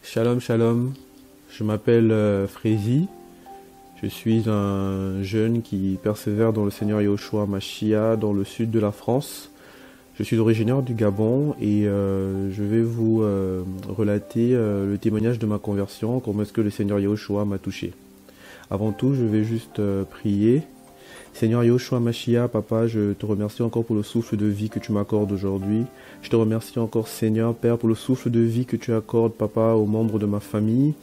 Shalom, shalom. Je m'appelle Frézy. Je suis un jeune qui persévère dans le Seigneur Yahushua Mashiach dans le sud de la France. Je suis originaire du Gabon et je vais vous relater le témoignage de ma conversion, comment est-ce que le Seigneur Yahushua m'a touché. Avant tout, je vais juste prier. Seigneur Yahushua Mashiach, Papa, je te remercie encore pour le souffle de vie que tu m'accordes aujourd'hui. Je te remercie encore, Seigneur, Père, pour le souffle de vie que tu accordes, Papa, aux membres de ma famille,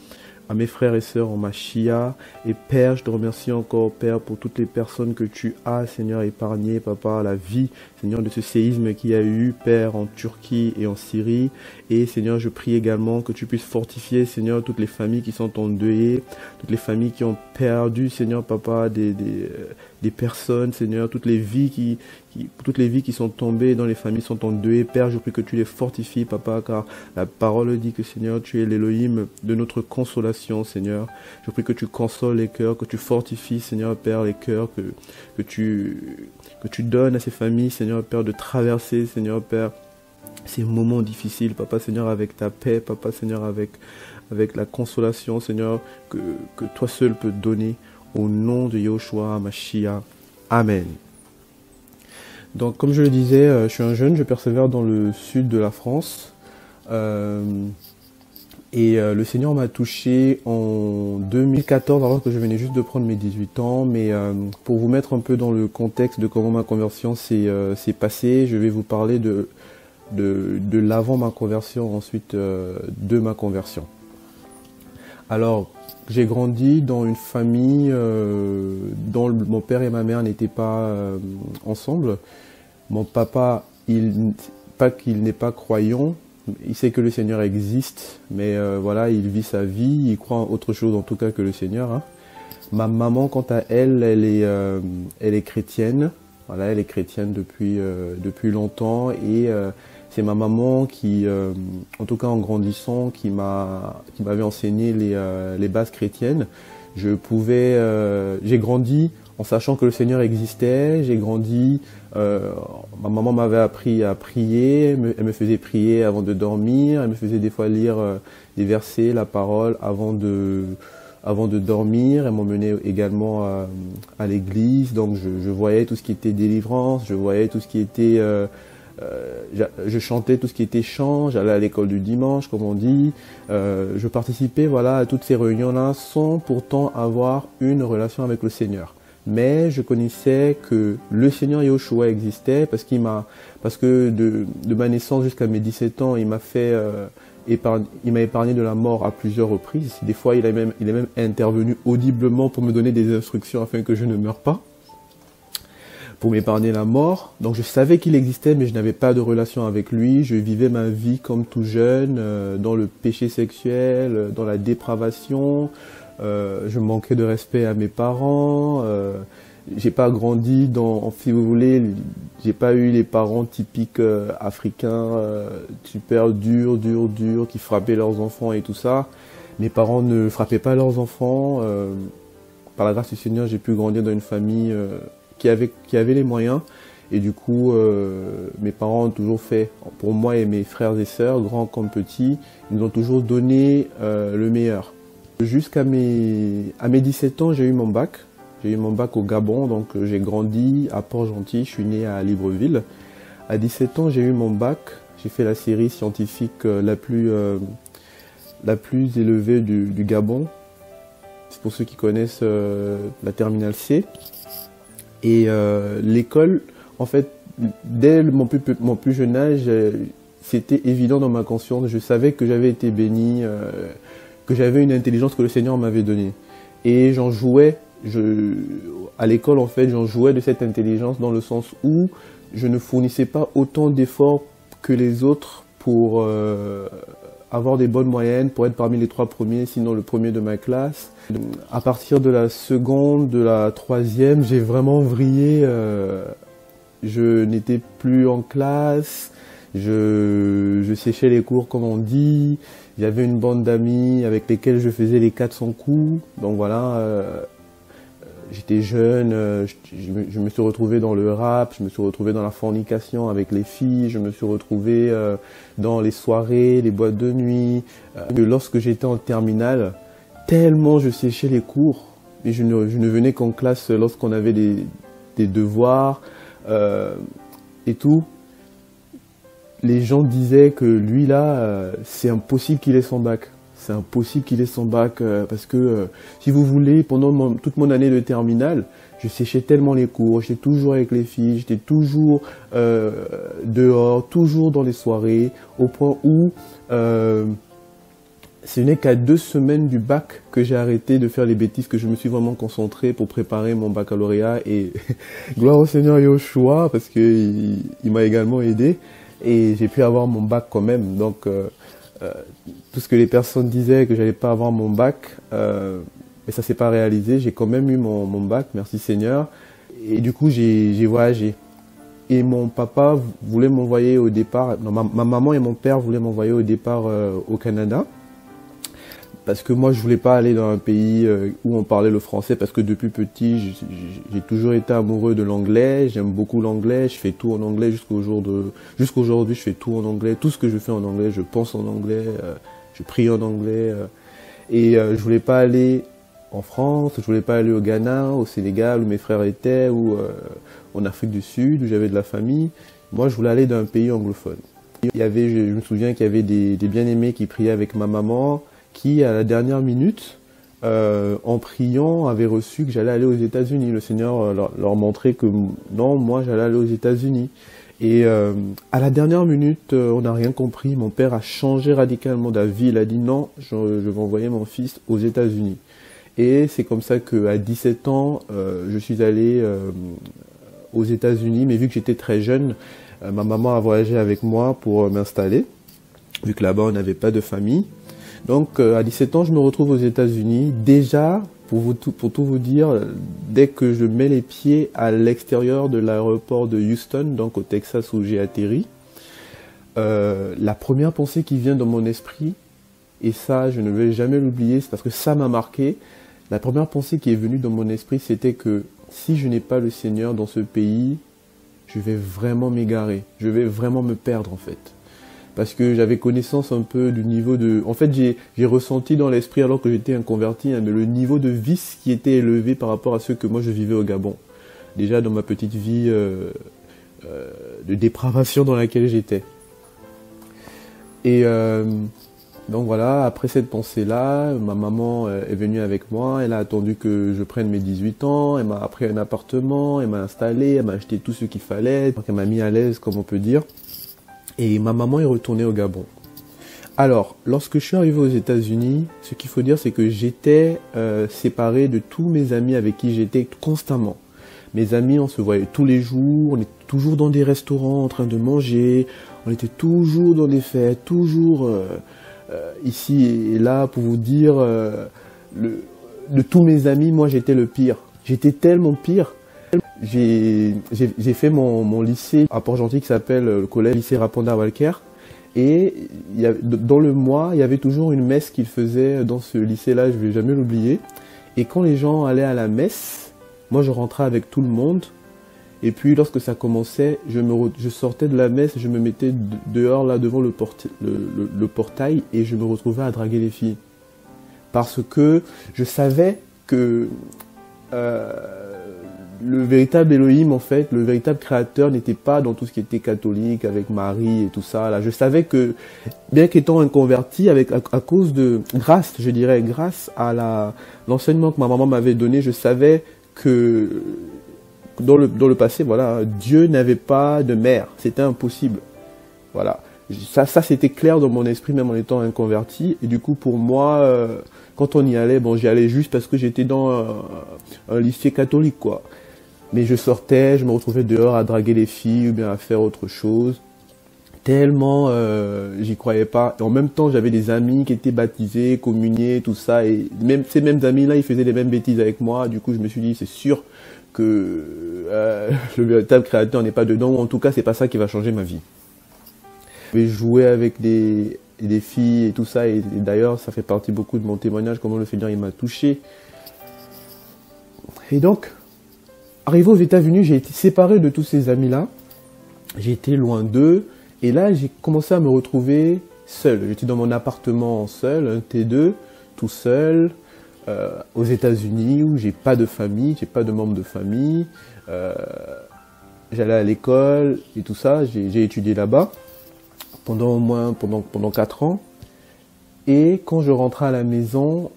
à mes frères et sœurs en Mashiach. Et Père, je te remercie encore, Père, pour toutes les personnes que tu as, Seigneur, épargnées, Papa, la vie, Seigneur, de ce séisme qu'il y a eu, Père, en Turquie et en Syrie. Et Seigneur, je prie également que tu puisses fortifier, Seigneur, toutes les familles qui sont endeuillées, toutes les familles qui ont perdu, Seigneur, Papa, des personnes, Seigneur, toutes les vies qui sont tombées dans les familles sont endeuillées. Père, je prie que tu les fortifies, Papa, car la parole dit que, Seigneur, tu es l'Élohim de notre consolation, Seigneur. Je prie que tu consoles les cœurs, que tu fortifies, Seigneur, Père, les cœurs, que tu donnes à ces familles, Seigneur, Père, de traverser, Seigneur, Père, ces moments difficiles, Papa, Seigneur, avec ta paix, Papa, Seigneur, avec la consolation, Seigneur, que toi seul peux donner. Au nom de Yahushua Mashiach. Amen. Donc, comme je le disais, je suis un jeune, je persévère dans le sud de la France. Le Seigneur m'a touché en 2014, alors que je venais juste de prendre mes 18 ans. Mais pour vous mettre un peu dans le contexte de comment ma conversion s'est passée, je vais vous parler de l'avant ma conversion, ensuite de ma conversion. Alors, j'ai grandi dans une famille dont mon père et ma mère n'étaient pas ensemble. Mon papa, pas qu'il n'est pas croyant, il sait que le Seigneur existe, mais voilà, il vit sa vie, il croit en autre chose en tout cas que le Seigneur. Hein. Ma maman, quant à elle, elle est chrétienne. Voilà, elle est chrétienne depuis longtemps et c'est ma maman qui, en tout cas en grandissant, qui m'avait enseigné les bases chrétiennes. J'ai grandi en sachant que le Seigneur existait. J'ai grandi, ma maman m'avait appris à prier. Elle me faisait prier avant de dormir. Elle me faisait des fois lire des versets, la parole avant de dormir. Elle m'emmenait également à l'église. Donc je voyais tout ce qui était délivrance. Je voyais tout ce qui était je chantais tout ce qui était chant, j'allais à l'école du dimanche, comme on dit. Je participais voilà, à toutes ces réunions-là sans pourtant avoir une relation avec le Seigneur. Mais je connaissais que le Seigneur Yahushua existait parce que de ma naissance jusqu'à mes 17 ans, il m'a épargné de la mort à plusieurs reprises. Des fois, il est même intervenu audiblement pour me donner des instructions afin que je ne meure pas, pour m'épargner la mort. Donc je savais qu'il existait, mais je n'avais pas de relation avec lui. Je vivais ma vie comme tout jeune, dans le péché sexuel, dans la dépravation. Je manquais de respect à mes parents. J'ai pas grandi si vous voulez, j'ai pas eu les parents typiques africains, super durs, qui frappaient leurs enfants et tout ça. Mes parents ne frappaient pas leurs enfants. Par la grâce du Seigneur, j'ai pu grandir dans une famille qui avait les moyens. Et du coup, mes parents ont toujours fait, pour moi et mes frères et sœurs, grands comme petits, ils nous ont toujours donné le meilleur. Jusqu'à mes 17 ans, j'ai eu mon bac. J'ai eu mon bac au Gabon, donc j'ai grandi à Port-Gentil, je suis né à Libreville. À 17 ans, j'ai eu mon bac. J'ai fait la série scientifique la plus élevée du Gabon. C'est pour ceux qui connaissent la terminale C. Et l'école, en fait, dès mon plus jeune âge, c'était évident dans ma conscience. Je savais que j'avais été béni, que j'avais une intelligence que le Seigneur m'avait donnée. Et j'en jouais, à l'école, en fait, j'en jouais de cette intelligence dans le sens où je ne fournissais pas autant d'efforts que les autres pour avoir des bonnes moyennes, pour être parmi les 3 premiers, sinon le premier de ma classe. À partir de la seconde, de la troisième, j'ai vraiment vrillé. Je n'étais plus en classe, je séchais les cours comme on dit. J'avais une bande d'amis avec lesquels je faisais les 400 coups. Donc voilà, j'étais jeune, je me suis retrouvé dans le rap, je me suis retrouvé dans la fornication avec les filles, je me suis retrouvé dans les soirées, les boîtes de nuit. Lorsque j'étais en terminale, tellement je séchais les cours, et je ne venais qu'en classe lorsqu'on avait des devoirs et tout. Les gens disaient que lui là, c'est impossible qu'il ait son bac. C'est impossible qu'il ait son bac parce que, si vous voulez, pendant toute mon année de terminale, je séchais tellement les cours, j'étais toujours avec les filles, j'étais toujours dehors, toujours dans les soirées, au point où ce n'est qu'à 2 semaines du bac que j'ai arrêté de faire les bêtises, que je me suis vraiment concentré pour préparer mon baccalauréat. Et gloire au Seigneur Yoshua, parce qu'il m'a également aidé. Et j'ai pu avoir mon bac quand même. Donc, tout ce que les personnes disaient que j'allais pas avoir mon bac, mais ça s'est pas réalisé. J'ai quand même eu mon bac, merci Seigneur. Et du coup, j'ai voyagé. Et mon papa voulait m'envoyer au départ, non, ma maman et mon père voulaient m'envoyer au départ au Canada. Parce que moi, je voulais pas aller dans un pays où on parlait le français, parce que depuis petit, j'ai toujours été amoureux de l'anglais. J'aime beaucoup l'anglais. Je fais tout en anglais jusqu'aujourd'hui. Je fais tout en anglais. Tout ce que je fais en anglais, je pense en anglais. Je prie en anglais. Et je voulais pas aller en France. Je voulais pas aller au Ghana, au Sénégal, où mes frères étaient, ou en Afrique du Sud, où j'avais de la famille. Moi, je voulais aller dans un pays anglophone. Je me souviens qu'il y avait des bien-aimés qui priaient avec ma maman, qui, à la dernière minute, en priant, avait reçu que j'allais aller aux États-Unis. Le Seigneur leur montrait que non, moi, j'allais aller aux États-Unis. Et à la dernière minute, on n'a rien compris. Mon père a changé radicalement d'avis. Il a dit non, je vais envoyer mon fils aux États-Unis. Et c'est comme ça qu'à 17 ans, je suis allé aux États-Unis. Mais vu que j'étais très jeune, ma maman a voyagé avec moi pour m'installer, vu que là-bas, on n'avait pas de famille. Donc, à 17 ans, je me retrouve aux États-Unis. Déjà, pour tout vous dire, dès que je mets les pieds à l'extérieur de l'aéroport de Houston, donc au Texas où j'ai atterri, la première pensée qui vient dans mon esprit, et ça, je ne vais jamais l'oublier, c'est parce que ça m'a marqué. La première pensée qui est venue dans mon esprit, c'était que si je n'ai pas le Seigneur dans ce pays, je vais vraiment m'égarer. Je vais vraiment me perdre, en fait. Parce que j'avais connaissance un peu du niveau de... En fait, j'ai ressenti dans l'esprit, alors que j'étais un converti, mais le niveau de vice qui était élevé par rapport à ce que moi je vivais au Gabon. Déjà dans ma petite vie de dépravation dans laquelle j'étais. Et donc voilà, après cette pensée-là, ma maman est venue avec moi, elle a attendu que je prenne mes 18 ans, elle m'a pris un appartement, elle m'a installé, elle m'a acheté tout ce qu'il fallait, donc elle m'a mis à l'aise, comme on peut dire. Et ma maman est retournée au Gabon. Alors, lorsque je suis arrivé aux États-Unis, ce qu'il faut dire, c'est que j'étais séparé de tous mes amis avec qui j'étais constamment. Mes amis, on se voyait tous les jours, on était toujours dans des restaurants en train de manger, on était toujours dans des fêtes, toujours ici et là, pour vous dire, de tous mes amis, moi j'étais le pire. J'étais tellement pire. J'ai fait mon lycée à Port-Gentil qui s'appelle le collège lycée Raponda Walker. Et dans le mois, il y avait toujours une messe qu'ils faisaient dans ce lycée-là, je ne vais jamais l'oublier. Et quand les gens allaient à la messe, moi je rentrais avec tout le monde. Et puis lorsque ça commençait, je sortais de la messe, je me mettais dehors là devant le portail et je me retrouvais à draguer les filles. Parce que je savais que le véritable Elohim, en fait, le véritable créateur n'était pas dans tout ce qui était catholique, avec Marie et tout ça. Là, je savais que, bien qu'étant un converti, à cause de, grâce à l'enseignement que ma maman m'avait donné, je savais que, dans le passé, voilà, Dieu n'avait pas de mère. C'était impossible. Voilà. Ça c'était clair dans mon esprit, même en étant un converti. Et du coup, pour moi, quand on y allait, bon, j'y allais juste parce que j'étais dans un lycée catholique, quoi. Mais je sortais, je me retrouvais dehors à draguer les filles ou bien à faire autre chose. Tellement j'y croyais pas. Et en même temps, j'avais des amis qui étaient baptisés, communiés, tout ça. Et même ces mêmes amis-là, ils faisaient les mêmes bêtises avec moi. Du coup, je me suis dit, c'est sûr que le véritable créateur n'est pas dedans. Ou en tout cas, c'est pas ça qui va changer ma vie. Je vais jouer avec des filles et tout ça. Et d'ailleurs, ça fait partie beaucoup de mon témoignage, comment le Seigneur il m'a touché. Et donc, arrivé aux États-Unis, j'ai été séparé de tous ces amis-là. J'ai été loin d'eux. Et là, j'ai commencé à me retrouver seul. J'étais dans mon appartement seul, un T2, tout seul, aux États-Unis, où j'ai pas de famille, j'ai pas de membres de famille. J'allais à l'école et tout ça. J'ai étudié là-bas pendant 4 ans. Et quand je rentrais à la maison,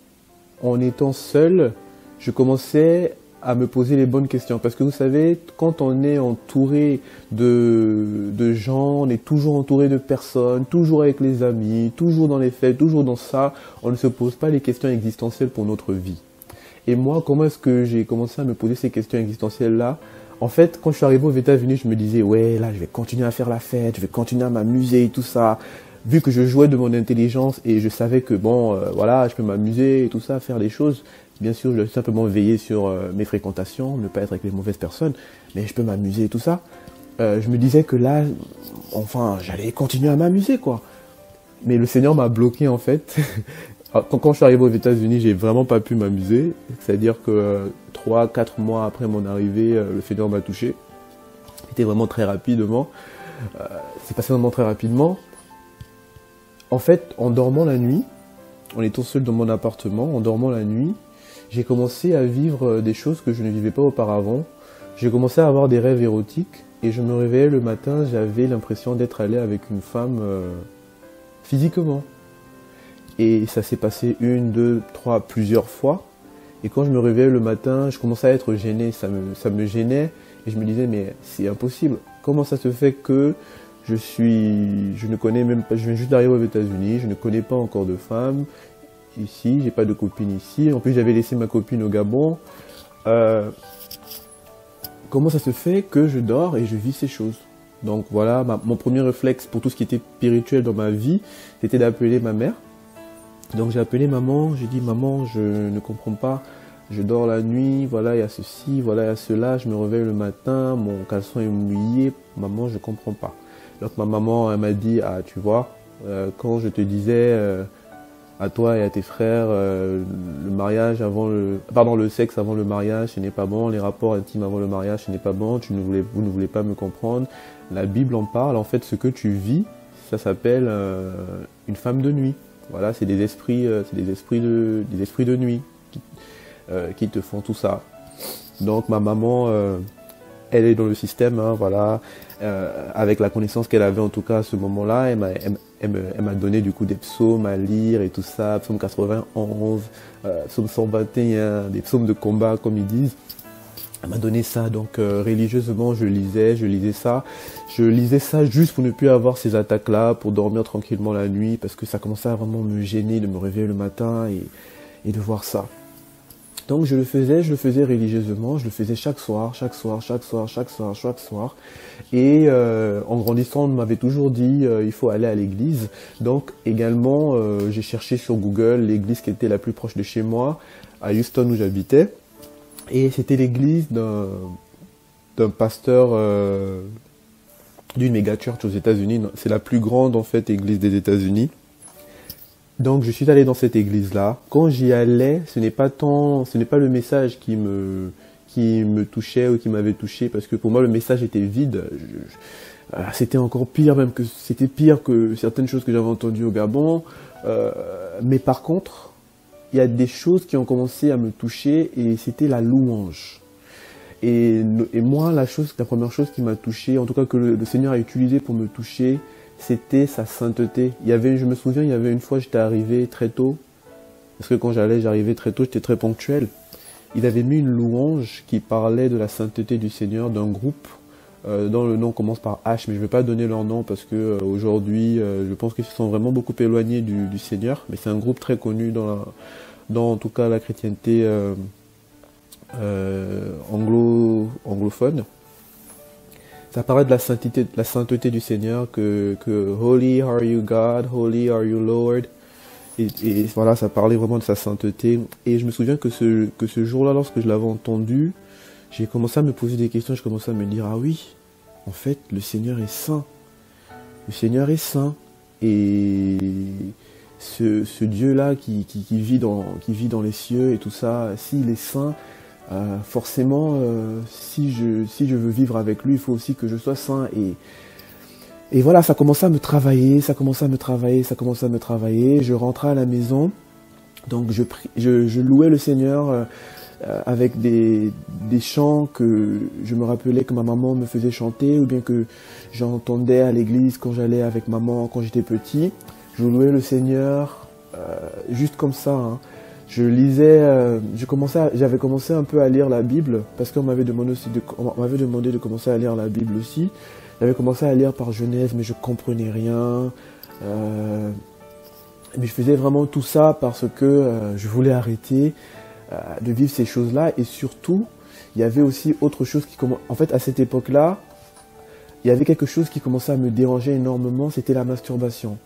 en étant seul, je commençais à me poser les bonnes questions. Parce que vous savez, quand on est entouré de gens, on est toujours entouré de personnes, toujours avec les amis, toujours dans les fêtes, toujours dans ça, on ne se pose pas les questions existentielles pour notre vie. Et moi, comment est-ce que j'ai commencé à me poser ces questions existentielles-là? En fait, quand je suis arrivé aux États-Unis, je me disais, ouais, là, je vais continuer à faire la fête, je vais continuer à m'amuser et tout ça. Vu que je jouais de mon intelligence et je savais que, bon, voilà, je peux m'amuser et tout ça, faire des choses. Bien sûr, je dois simplement veiller sur mes fréquentations, ne pas être avec les mauvaises personnes, mais je peux m'amuser et tout ça. Je me disais que là, enfin, j'allais continuer à m'amuser, quoi. Mais le Seigneur m'a bloqué, en fait. Quand je suis arrivé aux États-Unis, j'ai vraiment pas pu m'amuser. C'est-à-dire que 3-4 mois après mon arrivée, le Seigneur m'a touché. C'était vraiment très rapidement. C'est passé vraiment très rapidement. En fait, en dormant la nuit, en étant seul dans mon appartement, en dormant la nuit, j'ai commencé à vivre des choses que je ne vivais pas auparavant. J'ai commencé à avoir des rêves érotiques et je me réveillais le matin, j'avais l'impression d'être allé avec une femme physiquement. Et ça s'est passé 1, 2, 3, plusieurs fois. Et quand je me réveillais le matin, je commençais à être gêné, ça me gênait. Et je me disais, mais c'est impossible. Comment ça se fait que je ne connais même pas, je viens juste d'arriver aux États-Unis, je ne connais pas encore de femme ici, j'ai pas de copine ici. En plus, j'avais laissé ma copine au Gabon. Comment ça se fait que je dors et je vis ces choses? Donc voilà, mon premier réflexe pour tout ce qui était spirituel dans ma vie, c'était d'appeler ma mère. Donc j'ai appelé maman, j'ai dit maman, je ne comprends pas, je dors la nuit, voilà il y a ceci, voilà il y a cela, je me réveille le matin, mon caleçon est mouillé, maman je comprends pas. Donc ma maman elle m'a dit, ah tu vois, quand je te disais à toi et à tes frères, le mariage avant le sexe avant le mariage ce n'est pas bon, les rapports intimes avant le mariage ce n'est pas bon, vous ne voulez pas me comprendre, la Bible en parle, en fait ce que tu vis, ça s'appelle une femme de nuit. Voilà, c'est des esprits de nuit qui te font tout ça. Donc ma maman, elle est dans le système, hein, voilà, avec la connaissance qu'elle avait en tout cas à ce moment-là, elle m'a donné du coup des psaumes à lire et tout ça, psaume 91, psaume 121, des psaumes de combat comme ils disent. Elle m'a donné ça, donc religieusement je lisais ça. Je lisais ça juste pour ne plus avoir ces attaques-là, pour dormir tranquillement la nuit, parce que ça commençait à vraiment me gêner de me réveiller le matin et de voir ça. Donc je le faisais religieusement, je le faisais chaque soir. Et en grandissant, on m'avait toujours dit il faut aller à l'église. Donc également, j'ai cherché sur Google l'église qui était la plus proche de chez moi, à Houston où j'habitais. Et c'était l'église d'un pasteur d'une méga church aux États-Unis. C'est la plus grande en fait église des États-Unis. Donc je suis allé dans cette église-là. Quand j'y allais, ce n'est pas le message qui me touchait ou qui m'avait touché, parce que pour moi le message était vide. C'était encore pire, c'était pire que certaines choses que j'avais entendues au Gabon. Mais par contre, il y a des choses qui ont commencé à me toucher et c'était la louange. Et moi, la première chose qui m'a touché, en tout cas que le Seigneur a utilisé pour me toucher, c'était sa sainteté. Je me souviens, il y avait une fois, j'étais arrivé très tôt, parce que quand j'arrivais très tôt, j'étais très ponctuel. Il avait mis une louange qui parlait de la sainteté du Seigneur, d'un groupe dont le nom commence par H, mais je ne vais pas donner leur nom parce que aujourd'hui, je pense qu'ils se sont vraiment beaucoup éloignés du Seigneur, mais c'est un groupe très connu dans en tout cas la chrétienté anglophone. Ça parlait de la sainteté du Seigneur, que Holy are you God, Holy are you Lord. Et voilà, ça parlait vraiment de sa sainteté. Et je me souviens que ce jour-là, lorsque je l'avais entendu, j'ai commencé à me poser des questions, je commençais à me dire, ah oui, en fait, le Seigneur est saint. Le Seigneur est saint. Et ce Dieu-là qui vit dans les cieux et tout ça, s'il est saint, Forcément, si je veux vivre avec lui, il faut aussi que je sois saint. Et voilà, ça commençait à me travailler, ça commençait à me travailler, ça commençait à me travailler. Je rentrais à la maison, donc je louais le Seigneur avec des chants que je me rappelais que ma maman me faisait chanter, ou bien que j'entendais à l'église quand j'allais avec maman quand j'étais petit. Je louais le Seigneur juste comme ça, hein. Je lisais, j'avais commencé un peu à lire la Bible, parce qu'on m'avait demandé de commencer à lire la Bible aussi. J'avais commencé à lire par Genèse, mais je comprenais rien. Mais je faisais vraiment tout ça parce que je voulais arrêter de vivre ces choses-là. Et surtout, il y avait aussi autre chose qui commençait. En fait, à cette époque-là, il y avait quelque chose qui commençait à me déranger énormément, c'était la masturbation.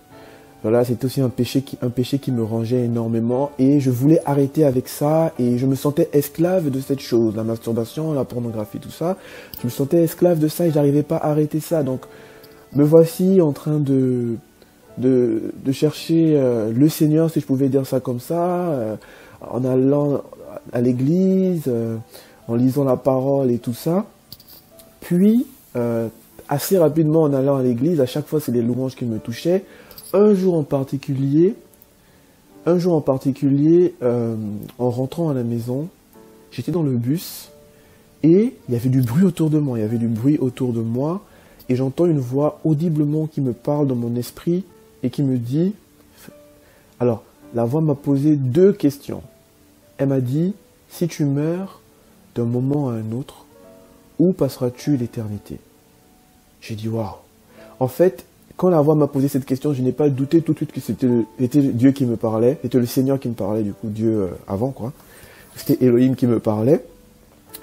Voilà, c'était aussi un péché qui me rangeait énormément, et je voulais arrêter avec ça, et je me sentais esclave de cette chose, la masturbation, la pornographie, tout ça. Je me sentais esclave de ça et j'arrivais pas à arrêter ça. Donc, me voici en train de chercher le Seigneur, si je pouvais dire ça comme ça, en allant à l'église, en lisant la parole et tout ça. Puis, assez rapidement en allant à l'église, à chaque fois c'est les louanges qui me touchaient. Un jour en particulier, en rentrant à la maison, j'étais dans le bus et il y avait du bruit autour de moi, et j'entends une voix audiblement qui me parle dans mon esprit et qui me dit... Alors, la voix m'a posé 2 questions. Elle m'a dit, si tu meurs d'un moment à un autre, où passeras-tu l'éternité? J'ai dit, waouh. En fait, quand la voix m'a posé cette question, je n'ai pas douté tout de suite que c'était Dieu qui me parlait. C'était le Seigneur qui me parlait, du coup, Dieu avant, quoi. C'était Elohim qui me parlait.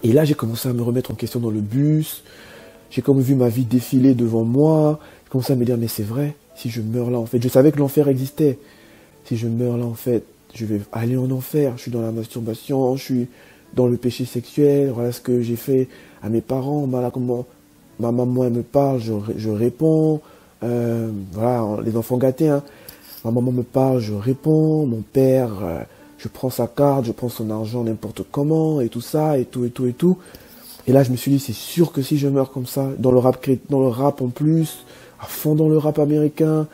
Et là, j'ai commencé à me remettre en question dans le bus. J'ai comme vu ma vie défiler devant moi. J'ai commencé à me dire, mais c'est vrai, si je meurs là, en fait, je savais que l'enfer existait. Si je meurs là, en fait, je vais aller en enfer. Je suis dans la masturbation, je suis dans le péché sexuel. Voilà ce que j'ai fait à mes parents. Voilà comment ma maman, elle me parle, je réponds. Voilà, les enfants gâtés, hein. Ma maman me parle, je réponds. Mon père, je prends sa carte, je prends son argent n'importe comment, et tout ça, et tout. Et là, je me suis dit, c'est sûr que si je meurs comme ça, dans le rap en plus, à fond dans le rap américain,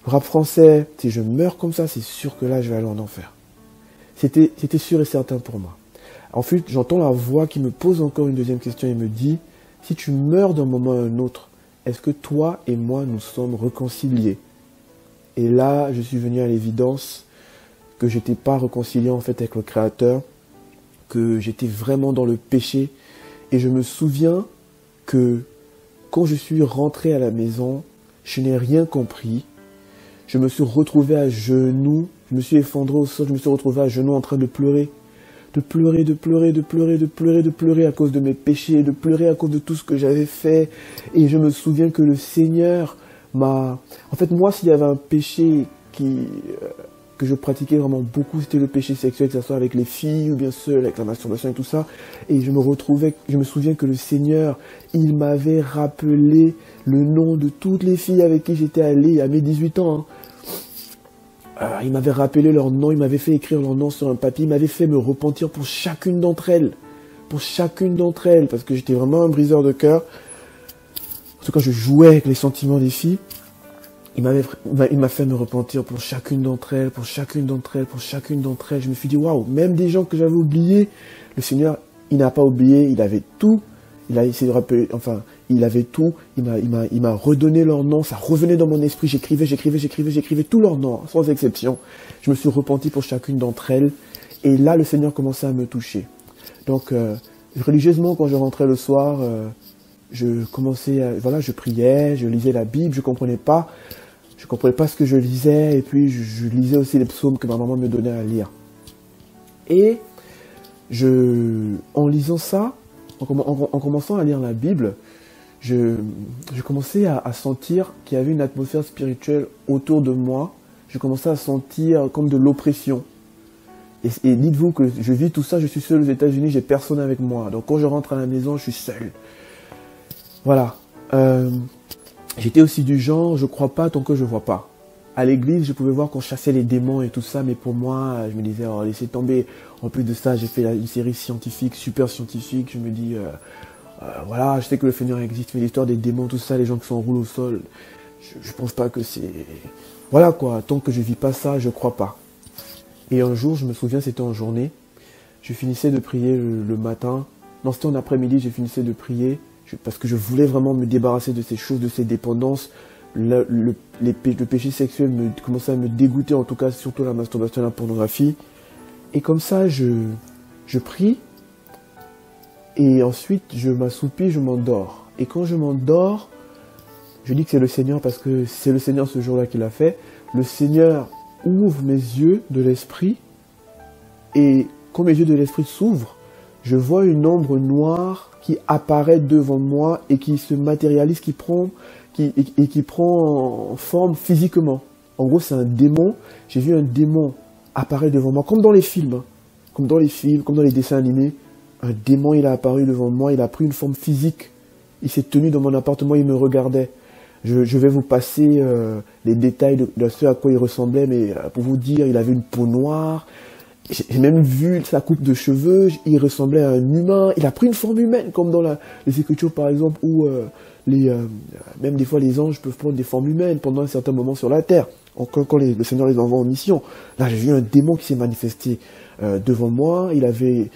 le rap français, si je meurs comme ça, c'est sûr que là, je vais aller en enfer. C'était sûr et certain pour moi. Ensuite, j'entends la voix qui me pose encore une deuxième question et me dit, si tu meurs d'un moment à un autre, est-ce que toi et moi, nous sommes réconciliés? Et là, je suis venu à l'évidence que je n'étais pas réconcilié en fait avec le Créateur, que j'étais vraiment dans le péché. Et je me souviens que quand je suis rentré à la maison, je n'ai rien compris. Je me suis retrouvé à genoux, je me suis effondré au sol, je me suis retrouvé à genoux en train de pleurer. De pleurer à cause de mes péchés, de pleurer à cause de tout ce que j'avais fait. Et je me souviens que le Seigneur m'a... En fait, moi, s'il y avait un péché que je pratiquais vraiment beaucoup, c'était le péché sexuel, que ce soit avec les filles ou bien seul, avec la masturbation et tout ça. Et je me souviens que le Seigneur, il m'avait rappelé le nom de toutes les filles avec qui j'étais allé à mes 18 ans, hein. Il m'avait rappelé leur nom, il m'avait fait écrire leur nom sur un papier, il m'avait fait me repentir pour chacune d'entre elles. Parce que j'étais vraiment un briseur de cœur. En tout cas, je jouais avec les sentiments des filles. Il m'a fait me repentir pour chacune d'entre elles. Je me suis dit, waouh, même des gens que j'avais oubliés, le Seigneur, il n'a pas oublié, il avait tout. Il a essayé de rappeler, enfin, il avait tout, il m'a redonné leur nom, ça revenait dans mon esprit, j'écrivais tous leurs noms, sans exception. Je me suis repenti pour chacune d'entre elles, et là, le Seigneur commençait à me toucher. Donc, religieusement, quand je rentrais le soir, je priais, je lisais la Bible, je comprenais pas ce que je lisais, et puis je lisais aussi les psaumes que ma maman me donnait à lire. Et en lisant ça, en commençant à lire la Bible, je commençais à sentir qu'il y avait une atmosphère spirituelle autour de moi. Je commençais à sentir comme de l'oppression. Et dites-vous que je vis tout ça, je suis seul aux États-Unis, j'ai personne avec moi. Donc quand je rentre à la maison, je suis seul. Voilà. J'étais aussi du genre, je crois pas tant que je vois pas. à l'église, je pouvais voir qu'on chassait les démons et tout ça, mais pour moi, je me disais, oh, laissez tomber. En plus de ça, j'ai fait une série scientifique, super scientifique. Je me dis, voilà, je sais que le Seigneur existe, mais l'histoire des démons, tout ça, les gens qui sont roulés au sol, je pense pas que c'est... Voilà quoi, tant que je vis pas ça, je crois pas. Et un jour, je me souviens, c'était en journée, je finissais de prier le matin. Non, c'était en après-midi, je finissais de prier, parce que je voulais vraiment me débarrasser de ces choses, de ces dépendances. Le péché sexuel commençait à me dégoûter, en tout cas, surtout la masturbation et la pornographie. Et comme ça, je prie, et ensuite, je m'assoupis, je m'endors. Et quand je m'endors, je dis que c'est le Seigneur, parce que c'est le Seigneur ce jour-là qui l'a fait. Le Seigneur ouvre mes yeux de l'esprit, et quand mes yeux de l'esprit s'ouvrent, je vois une ombre noire qui apparaît devant moi et qui se matérialise, qui prend forme physiquement. En gros, c'est un démon. J'ai vu un démon apparaître devant moi, comme dans les films, hein. Comme dans les films, comme dans les dessins animés. Un démon, il a apparu devant moi, il a pris une forme physique. Il s'est tenu dans mon appartement, il me regardait. Je vais vous passer les détails de ce à quoi il ressemblait, mais pour vous dire, il avait une peau noire. J'ai même vu sa coupe de cheveux, il ressemblait à un humain. Il a pris une forme humaine, comme dans les Écritures par exemple, où même des fois les anges peuvent prendre des formes humaines pendant un certain moment sur la terre, quand le Seigneur les envoie en mission. Là, j'ai vu un démon qui s'est manifesté devant moi. Il avait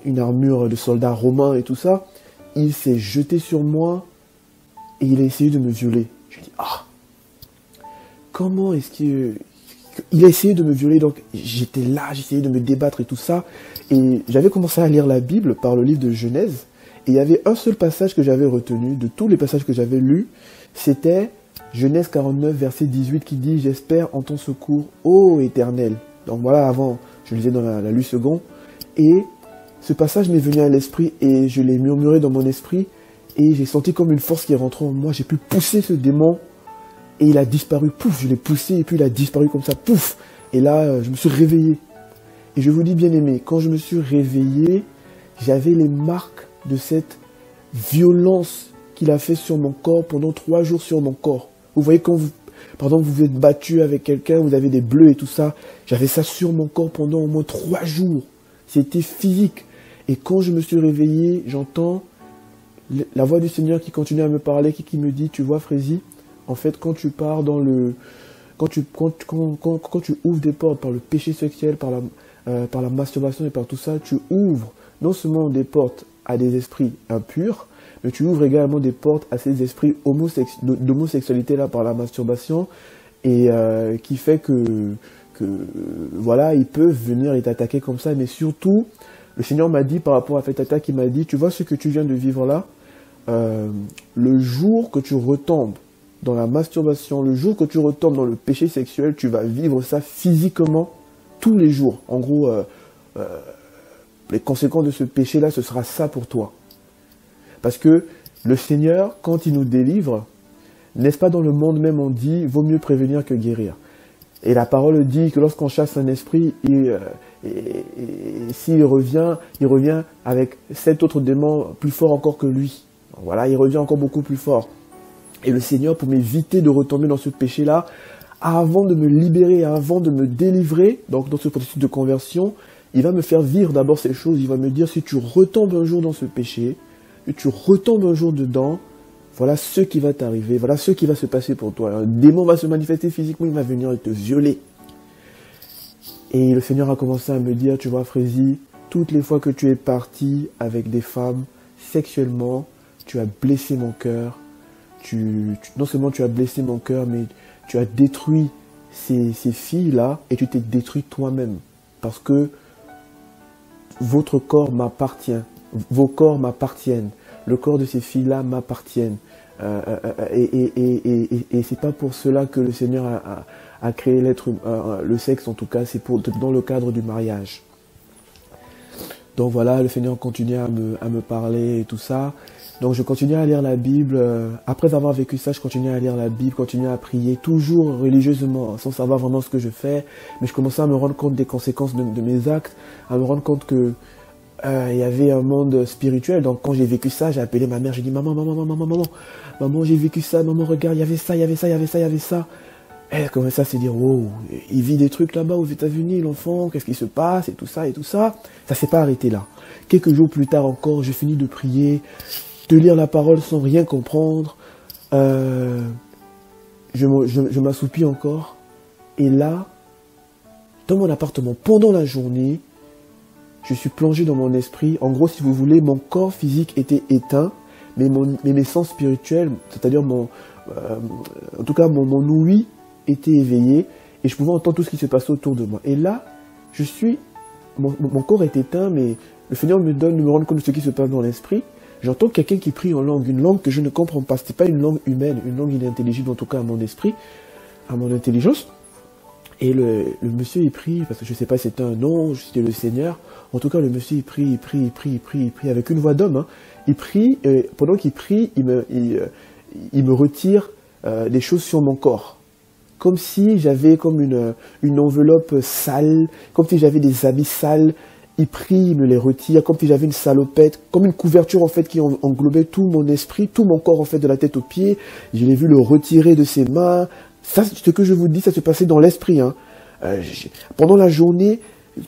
une armure de soldat romain et tout ça. Il s'est jeté sur moi et il a essayé de me violer. J'ai dit, comment est-ce que... Il a essayé de me violer, donc j'étais là, j'essayais de me débattre et tout ça. Et j'avais commencé à lire la Bible par le livre de Genèse. Et il y avait un seul passage que j'avais retenu, de tous les passages que j'avais lus, c'était Genèse 49, verset 18, qui dit « J'espère en ton secours, ô Éternel ». Donc voilà, avant, je lisais dans la Lue Second. Et ce passage m'est venu à l'esprit et je l'ai murmuré dans mon esprit. Et j'ai senti comme une force qui est rentrée en moi. J'ai pu pousser ce démon. Et il a disparu, pouf, je l'ai poussé, et puis il a disparu comme ça, pouf. Et là, je me suis réveillé. Et je vous dis, bien aimé, quand je me suis réveillé, j'avais les marques de cette violence qu'il a fait sur mon corps pendant 3 jours sur mon corps. Vous voyez, quand vous êtes battu avec quelqu'un, vous avez des bleus et tout ça, j'avais ça sur mon corps pendant au moins 3 jours. C'était physique. Et quand je me suis réveillé, j'entends la voix du Seigneur qui continue à me parler, qui me dit, tu vois, Frézy, en fait, quand tu pars dans quand tu ouvres des portes par le péché sexuel, par la masturbation et par tout ça, tu ouvres non seulement des portes à des esprits impurs, mais tu ouvres également des portes à ces esprits d'homosexualité là par la masturbation, et qui fait que voilà, ils peuvent venir et t'attaquer comme ça. Mais surtout, le Seigneur m'a dit par rapport à cette attaque, il m'a dit, tu vois ce que tu viens de vivre là, le jour que tu retombes dans la masturbation, le jour que tu retombes dans le péché sexuel, tu vas vivre ça physiquement tous les jours. En gros, les conséquences de ce péché-là, ce sera ça pour toi. Parce que le Seigneur, quand il nous délivre, n'est-ce pas dans le monde même on dit, vaut mieux prévenir que guérir. Et la parole dit que lorsqu'on chasse un esprit, s'il revient, il revient avec 7 autres démons plus forts encore que lui. Voilà, il revient encore beaucoup plus fort. Et le Seigneur, pour m'éviter de retomber dans ce péché-là, avant de me libérer, avant de me délivrer, donc dans ce processus de conversion, il va me faire vivre d'abord ces choses. Il va me dire, si tu retombes un jour dans ce péché, si tu retombes un jour dedans, voilà ce qui va t'arriver, voilà ce qui va se passer pour toi. Un démon va se manifester physiquement, il va venir te violer. Et le Seigneur a commencé à me dire, tu vois Frézy, toutes les fois que tu es parti avec des femmes sexuellement, tu as blessé mon cœur. Non seulement tu as blessé mon cœur, mais tu as détruit ces filles-là et tu t'es détruit toi-même. Parce que votre corps m'appartient, vos corps m'appartiennent, le corps de ces filles-là m'appartiennent. Et c'est pas pour cela que le Seigneur a créé le sexe, en tout cas, c'est dans le cadre du mariage. Donc voilà, le Seigneur continue à me parler et tout ça. Donc je continuais à lire la Bible. Après avoir vécu ça, je continuais à lire la Bible, continuais à prier, toujours religieusement, sans savoir vraiment ce que je fais. Mais je commençais à me rendre compte des conséquences de mes actes, à me rendre compte que il y avait un monde spirituel. Donc quand j'ai vécu ça, j'ai appelé ma mère, j'ai dit maman, j'ai vécu ça, maman regarde, il y avait ça, il y avait ça, il y avait ça, il y avait ça. Elle commençait à se dire, wow, il vit des trucs là-bas aux États-Unis, l'enfant, qu'est-ce qui se passe, et tout ça, et tout ça. Ça s'est pas arrêté là. Quelques jours plus tard encore, je finis de prier, de lire la parole sans rien comprendre. Je m'assoupis encore. Et là, dans mon appartement, pendant la journée, je suis plongé dans mon esprit. En gros, si vous voulez, mon corps physique était éteint, mais mes sens spirituels, c'est-à-dire en tout cas mon ouïe, était éveillé et je pouvais entendre tout ce qui se passait autour de moi. Et là, mon corps est éteint, mais le Seigneur me rend compte de ce qui se passe dans l'esprit. J'entends quelqu'un qui prie en langue, une langue que je ne comprends pas. C'était pas une langue humaine, une langue inintelligible, en tout cas à mon esprit, à mon intelligence. Et le monsieur il prie, parce que je sais pas si c'était un ange, si c'était le Seigneur. En tout cas, le monsieur il prie avec une voix d'homme. Hein. Il prie, pendant qu'il prie, il me retire des choses sur mon corps. Comme si j'avais comme une enveloppe sale, comme si j'avais des habits sales. Il prie, il me les retire, comme si j'avais une salopette, comme une couverture en fait qui englobait tout mon esprit, tout mon corps en fait de la tête aux pieds. Je l'ai vu le retirer de ses mains. Ça, ce que je vous dis, ça se passait dans l'esprit. Hein. Pendant la journée,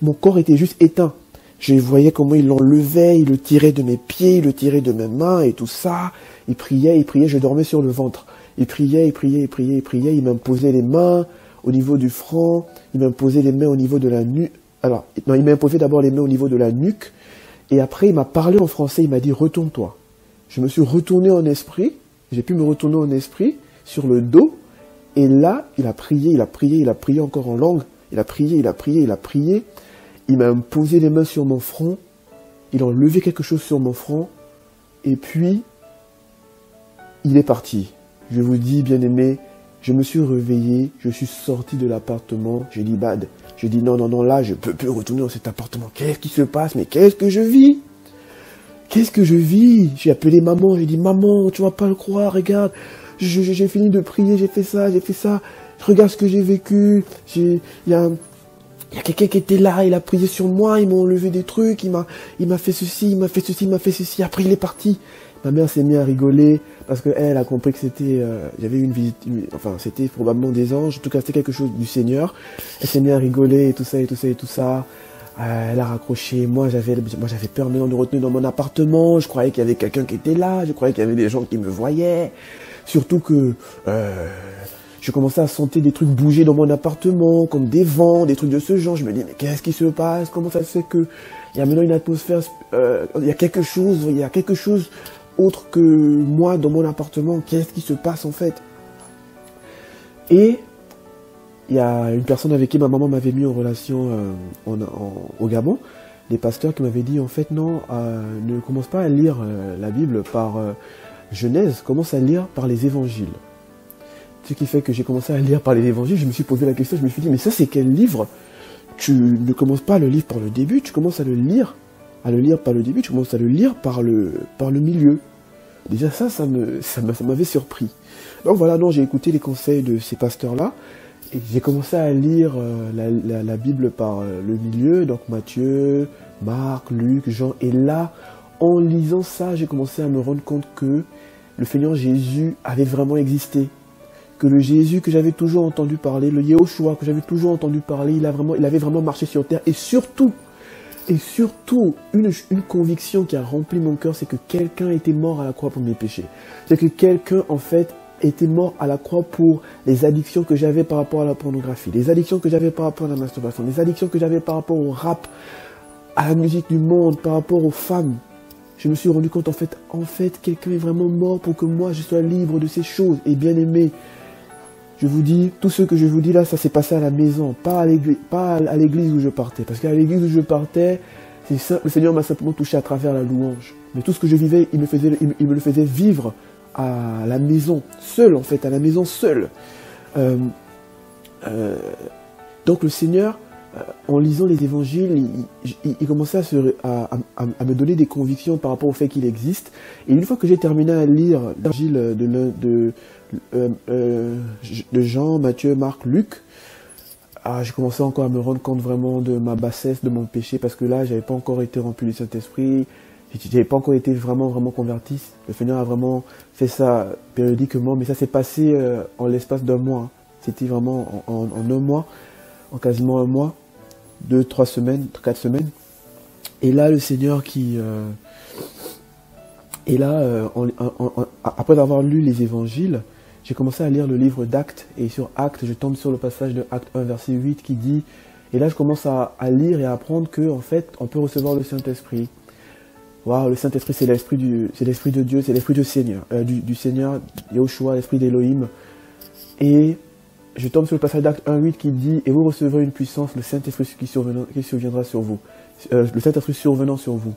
mon corps était juste éteint. Je voyais comment il l'enlevait, il le tirait de mes pieds, il le tirait de mes mains et tout ça. Il priait, je dormais sur le ventre. Il priait, il m'imposait les mains au niveau du front, il m'imposait les mains au niveau de la nuque. Alors, non, il m'a imposé d'abord les mains au niveau de la nuque, et après il m'a parlé en français, il m'a dit « retourne-toi ». Je me suis retourné en esprit, j'ai pu me retourner en esprit, sur le dos, et là, il a prié encore en langue, il a prié, il m'a imposé les mains sur mon front, il a enlevé quelque chose sur mon front, et puis, il est parti. Je vous dis, bien-aimé, je me suis réveillé, je suis sorti de l'appartement, j'ai dit, Bad, je dis, non, là, je peux plus retourner dans cet appartement. Qu'est-ce qui se passe? Mais qu'est-ce que je vis? Qu'est-ce que je vis? J'ai appelé maman, j'ai dit, maman, tu vas pas le croire, regarde, j'ai fini de prier, j'ai fait ça, regarde ce que j'ai vécu, il y a quelqu'un qui était là, il a prié sur moi, il m'a enlevé des trucs, il m'a fait ceci, après il est parti. Ma mère s'est mise à rigoler parce qu'elle a compris que c'était, j'avais eu une visite, enfin c'était probablement des anges, en tout cas c'était quelque chose du Seigneur. Elle s'est mise à rigoler et tout ça. Elle a raccroché. Moi j'avais peur maintenant de retourner dans mon appartement. Je croyais qu'il y avait quelqu'un qui était là, je croyais qu'il y avait des gens qui me voyaient. Surtout que je commençais à sentir des trucs bouger dans mon appartement, comme des vents, des trucs de ce genre. Je me dis mais qu'est-ce qui se passe? Comment ça se fait que il y a maintenant une atmosphère, il y a quelque chose autre que moi dans mon appartement? Qu'est-ce qui se passe en fait? Et il y a une personne avec qui ma maman m'avait mis en relation au Gabon, des pasteurs qui m'avaient dit en fait non, ne commence pas à lire la Bible par Genèse, commence à lire par les évangiles. Ce qui fait que j'ai commencé à lire par les évangiles, je me suis posé la question, je me suis dit mais ça c'est quel livre? Tu ne commences pas à le lire par le début, tu commences à le lire par le début, tu commences à le lire par le milieu. Déjà ça m'avait surpris. Donc voilà, j'ai écouté les conseils de ces pasteurs-là, et j'ai commencé à lire la Bible par le milieu, donc Matthieu, Marc, Luc, Jean, et là, en lisant ça, j'ai commencé à me rendre compte que le Seigneur Jésus avait vraiment existé. Que le Jésus que j'avais toujours entendu parler, le Yehoshua que j'avais toujours entendu parler, il avait vraiment marché sur terre, et surtout, une conviction qui a rempli mon cœur, c'est que quelqu'un était mort à la croix pour mes péchés. C'est que quelqu'un, en fait, était mort à la croix pour les addictions que j'avais par rapport à la pornographie, les addictions que j'avais par rapport à la masturbation, les addictions que j'avais par rapport au rap, à la musique du monde, par rapport aux femmes. Je me suis rendu compte, en fait, quelqu'un est vraiment mort pour que moi, je sois libre de ces choses. Et bien aimé, je vous dis, tout ce que je vous dis là, ça s'est passé à la maison, pas à l'église où je partais. Parce qu'à l'église où je partais, le Seigneur m'a simplement touché à travers la louange. Mais tout ce que je vivais, il me le faisait vivre à la maison, seul en fait, à la maison seul. Donc le Seigneur, en lisant les évangiles, il commençait à me donner des convictions par rapport au fait qu'il existe. Et une fois que j'ai terminé à lire l'évangile de Jean, Matthieu, Marc, Luc, j'ai commencé encore à me rendre compte vraiment de ma bassesse, de mon péché, parce que là, j'avais pas encore été rempli du Saint-Esprit, j'avais pas encore été vraiment converti. Le Seigneur a vraiment fait ça périodiquement, mais ça s'est passé en l'espace d'un mois. C'était vraiment en un mois, en quasiment un mois, 2, 3 semaines, 4 semaines. Et là, le Seigneur après avoir lu les évangiles, j'ai commencé à lire le livre d'Actes. Et sur Actes, je tombe sur le passage de Actes 1, verset 8 qui dit... Et là, je commence à lire et à apprendre que, en fait, on peut recevoir le Saint-Esprit. Waouh, le Saint-Esprit, c'est l'Esprit de Dieu, c'est l'Esprit du Seigneur, du Seigneur, Yahushua, l'Esprit d'Élohim. Et je tombe sur le passage d'Actes 1, 8 qui dit, et vous recevrez une puissance, le Saint-Esprit qui surviendra sur vous. Le Saint-Esprit survenant sur vous.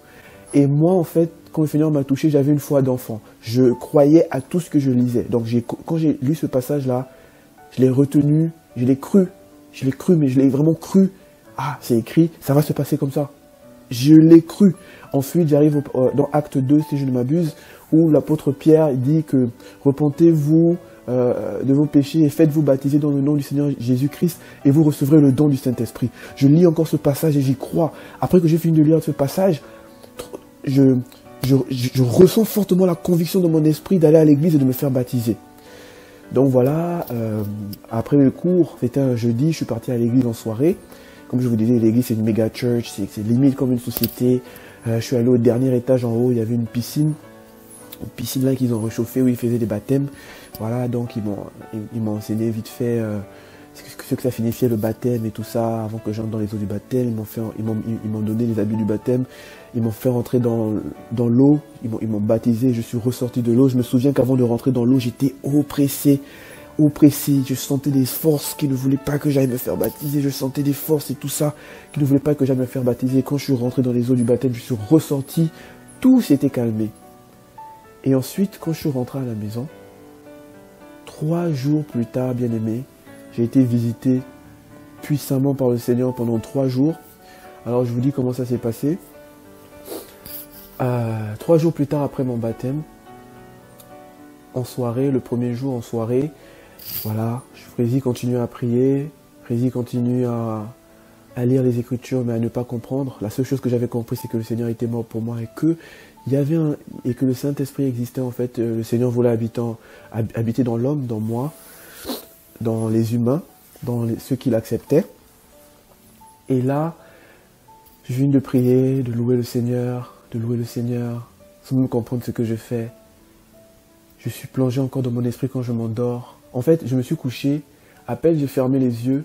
Et moi, en fait, quand le Seigneur m'a touché, j'avais une foi d'enfant. Je croyais à tout ce que je lisais. Donc, quand j'ai lu ce passage-là, je l'ai retenu, je l'ai cru. Je l'ai cru, mais je l'ai vraiment cru. Ah, c'est écrit, ça va se passer comme ça. Je l'ai cru. Ensuite, j'arrive dans Acte 2, si je ne m'abuse, où l'apôtre Pierre dit que repentez-vous de vos péchés et faites-vous baptiser dans le nom du Seigneur Jésus-Christ et vous recevrez le don du Saint-Esprit. Je lis encore ce passage et j'y crois. Après que j'ai fini de lire ce passage, je ressens fortement la conviction de mon esprit d'aller à l'église et de me faire baptiser. Donc voilà, après le cours, c'était un jeudi, je suis parti à l'église en soirée. Comme je vous disais, l'église c'est une méga church, c'est limite comme une société. Je suis allé au dernier étage en haut, il y avait une piscine là qu'ils ont réchauffée où ils faisaient des baptêmes. Voilà, donc ils m'ont enseigné vite fait ce que ça signifiait le baptême et tout ça, avant que j'entre dans les eaux du baptême. Ils m'ont donné les habits du baptême, ils m'ont fait rentrer dans l'eau, ils m'ont baptisé, je suis ressorti de l'eau. Je me souviens qu'avant de rentrer dans l'eau, j'étais oppressé, je sentais des forces qui ne voulaient pas que j'aille me faire baptiser, je sentais des forces et tout ça qui ne voulaient pas que j'aille me faire baptiser. Quand je suis rentré dans les eaux du baptême, je suis ressorti, tout s'était calmé. Et ensuite, quand je suis rentré à la maison, 3 jours plus tard, bien aimé, j'ai été visité puissamment par le Seigneur pendant 3 jours. Alors je vous dis comment ça s'est passé. 3 jours plus tard après mon baptême, en soirée, le premier jour en soirée, voilà, Frézy continue à prier, Frézy continue à lire les Écritures mais à ne pas comprendre. La seule chose que j'avais compris, c'est que le Seigneur était mort pour moi et que le Saint-Esprit existait en fait. Le Seigneur voulait habiter dans l'homme, dans moi, dans les humains, dans ceux qui l'acceptaient. Et là, je viens de prier, de louer le Seigneur, sans même comprendre ce que je fais. Je suis plongé encore dans mon esprit quand je m'endors. En fait, je me suis couché, à peine j'ai fermé les yeux,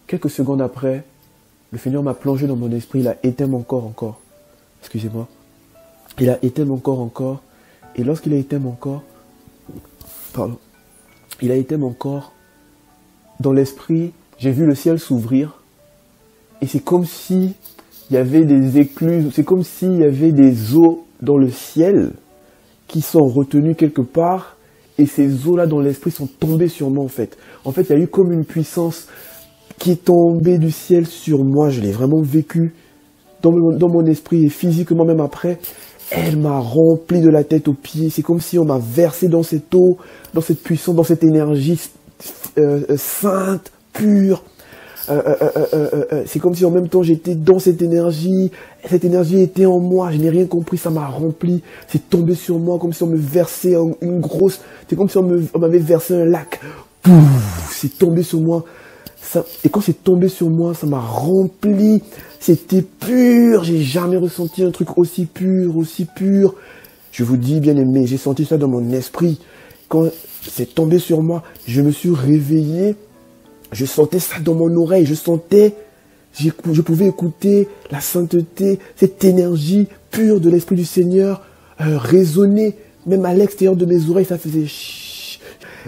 quelques secondes après, le Seigneur m'a plongé dans mon esprit, il a éteint mon corps encore. Excusez-moi. Il a éteint mon corps encore. Et lorsqu'il a éteint mon corps, dans l'esprit, j'ai vu le ciel s'ouvrir. Et c'est comme si il y avait des écluses, c'est comme s'il y avait des eaux dans le ciel qui sont retenues quelque part. Et ces eaux-là dans l'esprit sont tombées sur moi en fait. En fait, il y a eu comme une puissance qui est tombée du ciel sur moi. Je l'ai vraiment vécu dans mon esprit et physiquement même après. Elle m'a rempli de la tête aux pieds. C'est comme si on m'a versé dans cette eau, dans cette puissance, dans cette énergie sainte, pure. C'est comme si en même temps j'étais dans cette énergie était en moi, je n'ai rien compris, ça m'a rempli, c'est tombé sur moi comme si on me versait une grosse, c'est comme si on m'avait versé un lac, pouf, c'est tombé sur moi, et quand c'est tombé sur moi, ça m'a rempli, c'était pur, j'ai jamais ressenti un truc aussi pur, je vous dis bien aimé, j'ai senti ça dans mon esprit, quand c'est tombé sur moi, je me suis réveillé. Je sentais ça dans mon oreille, je pouvais écouter la sainteté, cette énergie pure de l'Esprit du Seigneur résonner, même à l'extérieur de mes oreilles, ça faisait chut.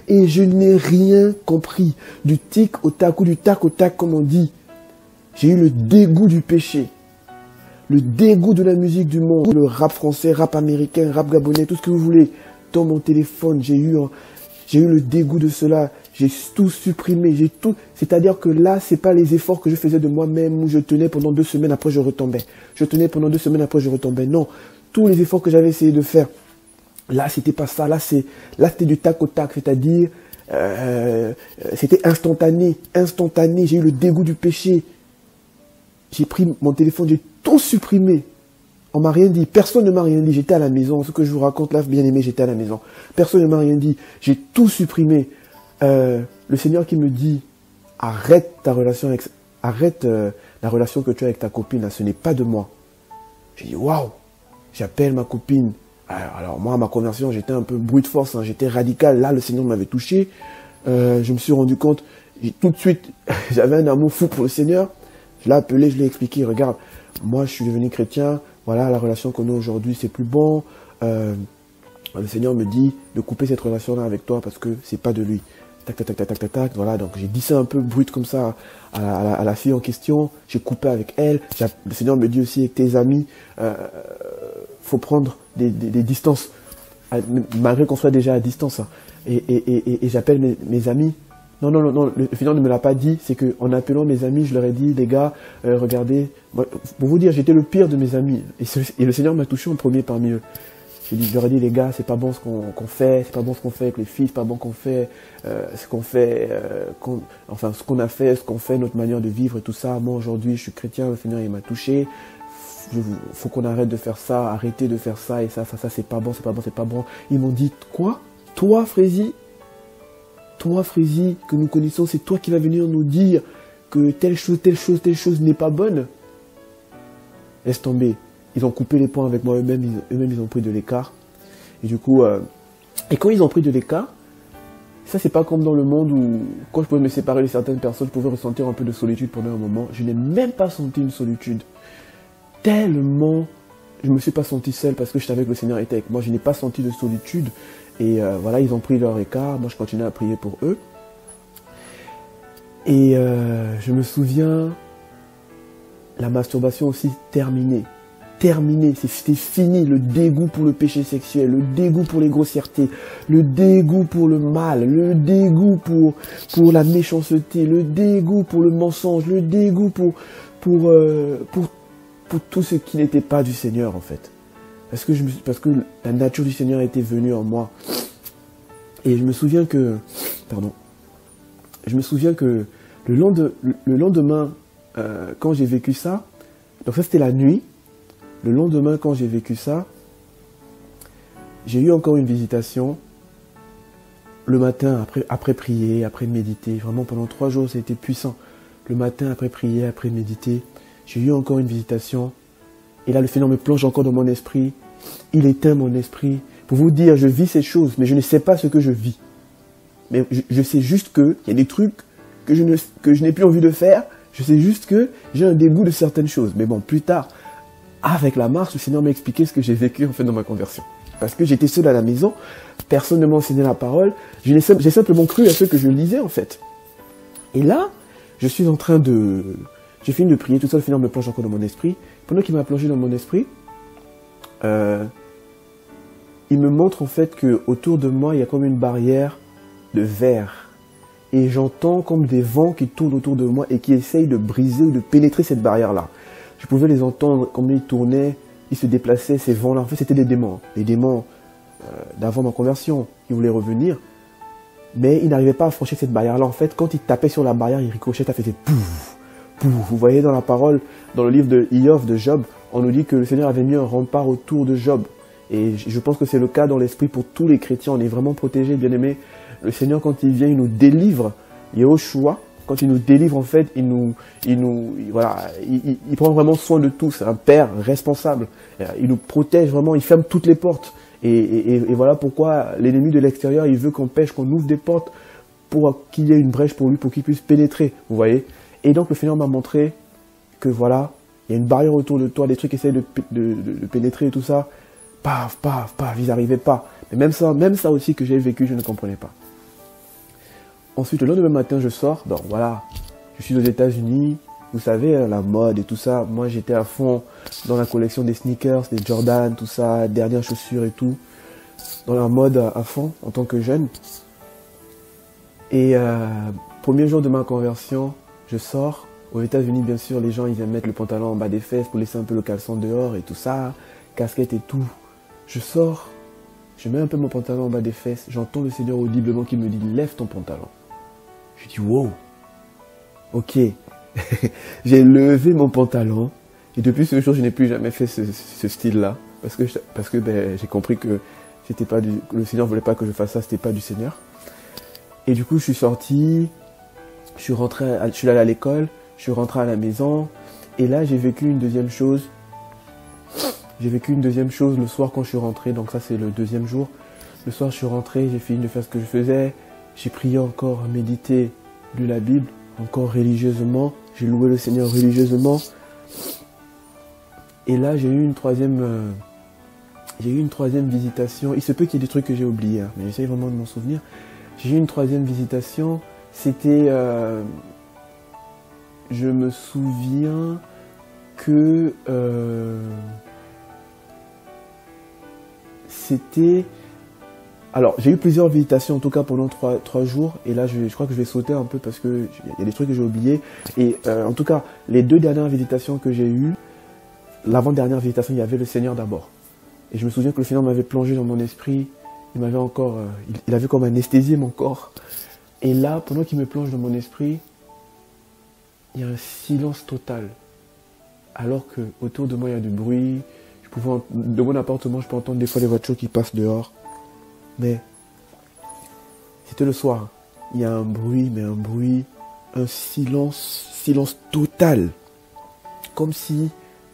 Et je n'ai rien compris, du tic au tac ou du tac au tac comme on dit. J'ai eu le dégoût du péché, le dégoût de la musique du monde, le rap français, rap américain, rap gabonais, tout ce que vous voulez. Dans mon téléphone, j'ai eu le dégoût de cela. J'ai tout supprimé, c'est-à-dire que là, c'est pas les efforts que je faisais de moi-même où je tenais pendant 2 semaines, après je retombais. Non, tous les efforts que j'avais essayé de faire, là, c'était pas ça. Là, c'était du tac au tac, c'est-à-dire, c'était instantané. J'ai eu le dégoût du péché. J'ai pris mon téléphone, j'ai tout supprimé. On m'a rien dit, personne ne m'a rien dit. J'étais à la maison, ce que je vous raconte là, bien aimé, j'étais à la maison. Personne ne m'a rien dit. J'ai tout supprimé. Le Seigneur qui me dit, arrête ta relation avec, arrête la relation que tu as avec ta copine, là, ce n'est pas de moi. J'ai dit, waouh, j'appelle ma copine. Alors moi, à ma conversion, j'étais un peu bruit de force, hein, j'étais radical. Là, le Seigneur m'avait touché. Je me suis rendu compte, tout de suite, j'avais un amour fou pour le Seigneur. Je l'ai appelé, je l'ai expliqué, regarde, moi, je suis devenu chrétien. Voilà, la relation qu'on a aujourd'hui, c'est plus bon. Le Seigneur me dit de couper cette relation-là avec toi parce que c'est pas de lui. Tac, tac, tac, tac, tac, tac, tac. Voilà, donc j'ai dit ça un peu brut comme ça à la fille en question. J'ai coupé avec elle. Le Seigneur me dit aussi avec tes amis, faut prendre des distances, malgré qu'on soit déjà à distance. Hein. Et j'appelle mes amis. Non, le Seigneur ne me l'a pas dit. C'est que en appelant mes amis, je leur ai dit, les gars, regardez. Moi, pour vous dire, j'étais le pire de mes amis. Et le Seigneur m'a touché en premier parmi eux. Je leur ai dit, les gars, c'est pas bon ce qu'on fait, c'est pas bon ce qu'on fait avec les filles, c'est pas bon qu'on fait ce qu'on fait, enfin ce qu'on a fait, ce qu'on fait, notre manière de vivre et tout ça. Moi aujourd'hui, je suis chrétien, le Seigneur il m'a touché. Faut qu'on arrête de faire ça, arrêtez de faire ça et ça, c'est pas bon, c'est pas bon, c'est pas bon. Ils m'ont dit, quoi? Toi, Frézy, que nous connaissons, c'est toi qui vas venir nous dire que telle chose n'est pas bonne? Laisse tomber. Ils ont coupé les ponts avec moi eux-mêmes, ils ont pris de l'écart. Et du coup, et quand ils ont pris de l'écart, ça c'est pas comme dans le monde où, quand je pouvais me séparer de certaines personnes, je pouvais ressentir un peu de solitude pendant un moment. Je n'ai même pas senti une solitude. Tellement, je me suis pas senti seul parce que je savais que le Seigneur était avec moi. Je n'ai pas senti de solitude. Et voilà, ils ont pris leur écart. Moi, je continuais à prier pour eux. Et je me souviens, la masturbation aussi terminée. C'était fini, le dégoût pour le péché sexuel, le dégoût pour les grossièretés, le dégoût pour le mal, le dégoût pour la méchanceté, le dégoût pour le mensonge, le dégoût pour tout ce qui n'était pas du Seigneur en fait. Parce que la nature du Seigneur était venue en moi. Et je me souviens que le lendemain, quand j'ai vécu ça, donc ça c'était la nuit. Le lendemain, quand j'ai vécu ça, j'ai eu encore une visitation. Le matin, après prier, après méditer, vraiment pendant 3 jours, ça a été puissant. Le matin, après prier, après méditer, j'ai eu encore une visitation. Et là, le Seigneur me plonge encore dans mon esprit. Il éteint mon esprit. Pour vous dire, je vis ces choses, mais je ne sais pas ce que je vis. Mais je sais juste qu'il y a des trucs que je n'ai plus envie de faire. Je sais juste que j'ai un dégoût de certaines choses. Mais bon, plus tard, avec la marche, le Seigneur m'a expliqué ce que j'ai vécu en fait dans ma conversion. Parce que j'étais seul à la maison, personne ne m'a enseigné la parole, j'ai simplement cru à ce que je lisais en fait. Et là, je suis en train de... J'ai fini de prier, tout ça, le Seigneur me plonge encore dans mon esprit. Pendant qu'il m'a plongé dans mon esprit, il me montre en fait que autour de moi, il y a comme une barrière de verre. Et j'entends comme des vents qui tournent autour de moi et qui essayent de briser ou de pénétrer cette barrière-là. Je pouvais les entendre comme ils tournaient, ils se déplaçaient, ces vents-là. En fait, c'était des démons. Des démons d'avant ma conversion qui voulaient revenir. Mais ils n'arrivaient pas à franchir cette barrière-là. En fait, quand ils tapaient sur la barrière, ils ricochaient, ça faisait pouf, pouf. Vous voyez dans la parole, dans le livre de Iov, de Job, on nous dit que le Seigneur avait mis un rempart autour de Job. Et je pense que c'est le cas dans l'esprit pour tous les chrétiens. On est vraiment protégés, bien aimés. Le Seigneur, quand il vient, il nous délivre. Yehoshua, quand il nous délivre, en fait, il prend vraiment soin de tout. C'est un père responsable. Il nous protège vraiment, il ferme toutes les portes. Et voilà pourquoi l'ennemi de l'extérieur, il veut qu'on pêche, qu'on ouvre des portes pour qu'il y ait une brèche pour lui, pour qu'il puisse pénétrer. Vous voyez? Et donc, le Seigneur m'a montré que voilà, il y a une barrière autour de toi, des trucs qui essaient de pénétrer et tout ça. Paf, paf, paf, ils n'arrivaient pas. Mais même ça aussi que j'ai vécu, je ne comprenais pas. Ensuite, le lendemain matin, je sors. Donc voilà, je suis aux États-Unis. Vous savez, la mode et tout ça. Moi, j'étais à fond dans la collection des sneakers, des Jordan, tout ça, dernières chaussures et tout. Dans la mode à fond, en tant que jeune. Et premier jour de ma conversion, je sors. Aux États-Unis, bien sûr, les gens, ils aiment mettre le pantalon en bas des fesses pour laisser un peu le caleçon dehors et tout ça. Casquette et tout. Je sors. Je mets un peu mon pantalon en bas des fesses. J'entends le Seigneur audiblement qui me dit « Lève ton pantalon ». Je dis « Wow, ok ». J'ai levé mon pantalon. Et depuis ce jour, je n'ai plus jamais fait ce style-là. Parce que j'ai compris que c'était pas le Seigneur ne voulait pas que je fasse ça, c'était pas du Seigneur. Et du coup, je suis sorti, je suis allé à l'école, je suis rentré à la maison. Et là, j'ai vécu une deuxième chose. J'ai vécu une deuxième chose le soir quand je suis rentré. Donc ça, c'est le deuxième jour. Le soir, je suis rentré, j'ai fini de faire ce que je faisais. J'ai prié encore, médité, lu la Bible, encore religieusement. J'ai loué le Seigneur religieusement. Et là, j'ai eu une troisième visitation. Il se peut qu'il y ait des trucs que j'ai oubliés, hein, mais j'essaie vraiment de m'en souvenir. J'ai eu une troisième visitation. C'était... je me souviens que... c'était... Alors, j'ai eu plusieurs visitations, en tout cas pendant 3 jours. Et là, je crois que je vais sauter un peu parce qu'il y a des trucs que j'ai oubliés. Et en tout cas, les 2 dernières visitations que j'ai eues, l'avant-dernière visitation, il y avait le Seigneur d'abord. Et je me souviens que le Seigneur m'avait plongé dans mon esprit. Il m'avait encore... il avait comme anesthésié mon corps. Et là, pendant qu'il me plonge dans mon esprit, il y a un silence total. Alors que autour de moi, il y a du bruit. De mon appartement, je peux entendre des fois les voitures qui passent dehors. Mais c'était le soir. Il y a un bruit, un silence total. Comme si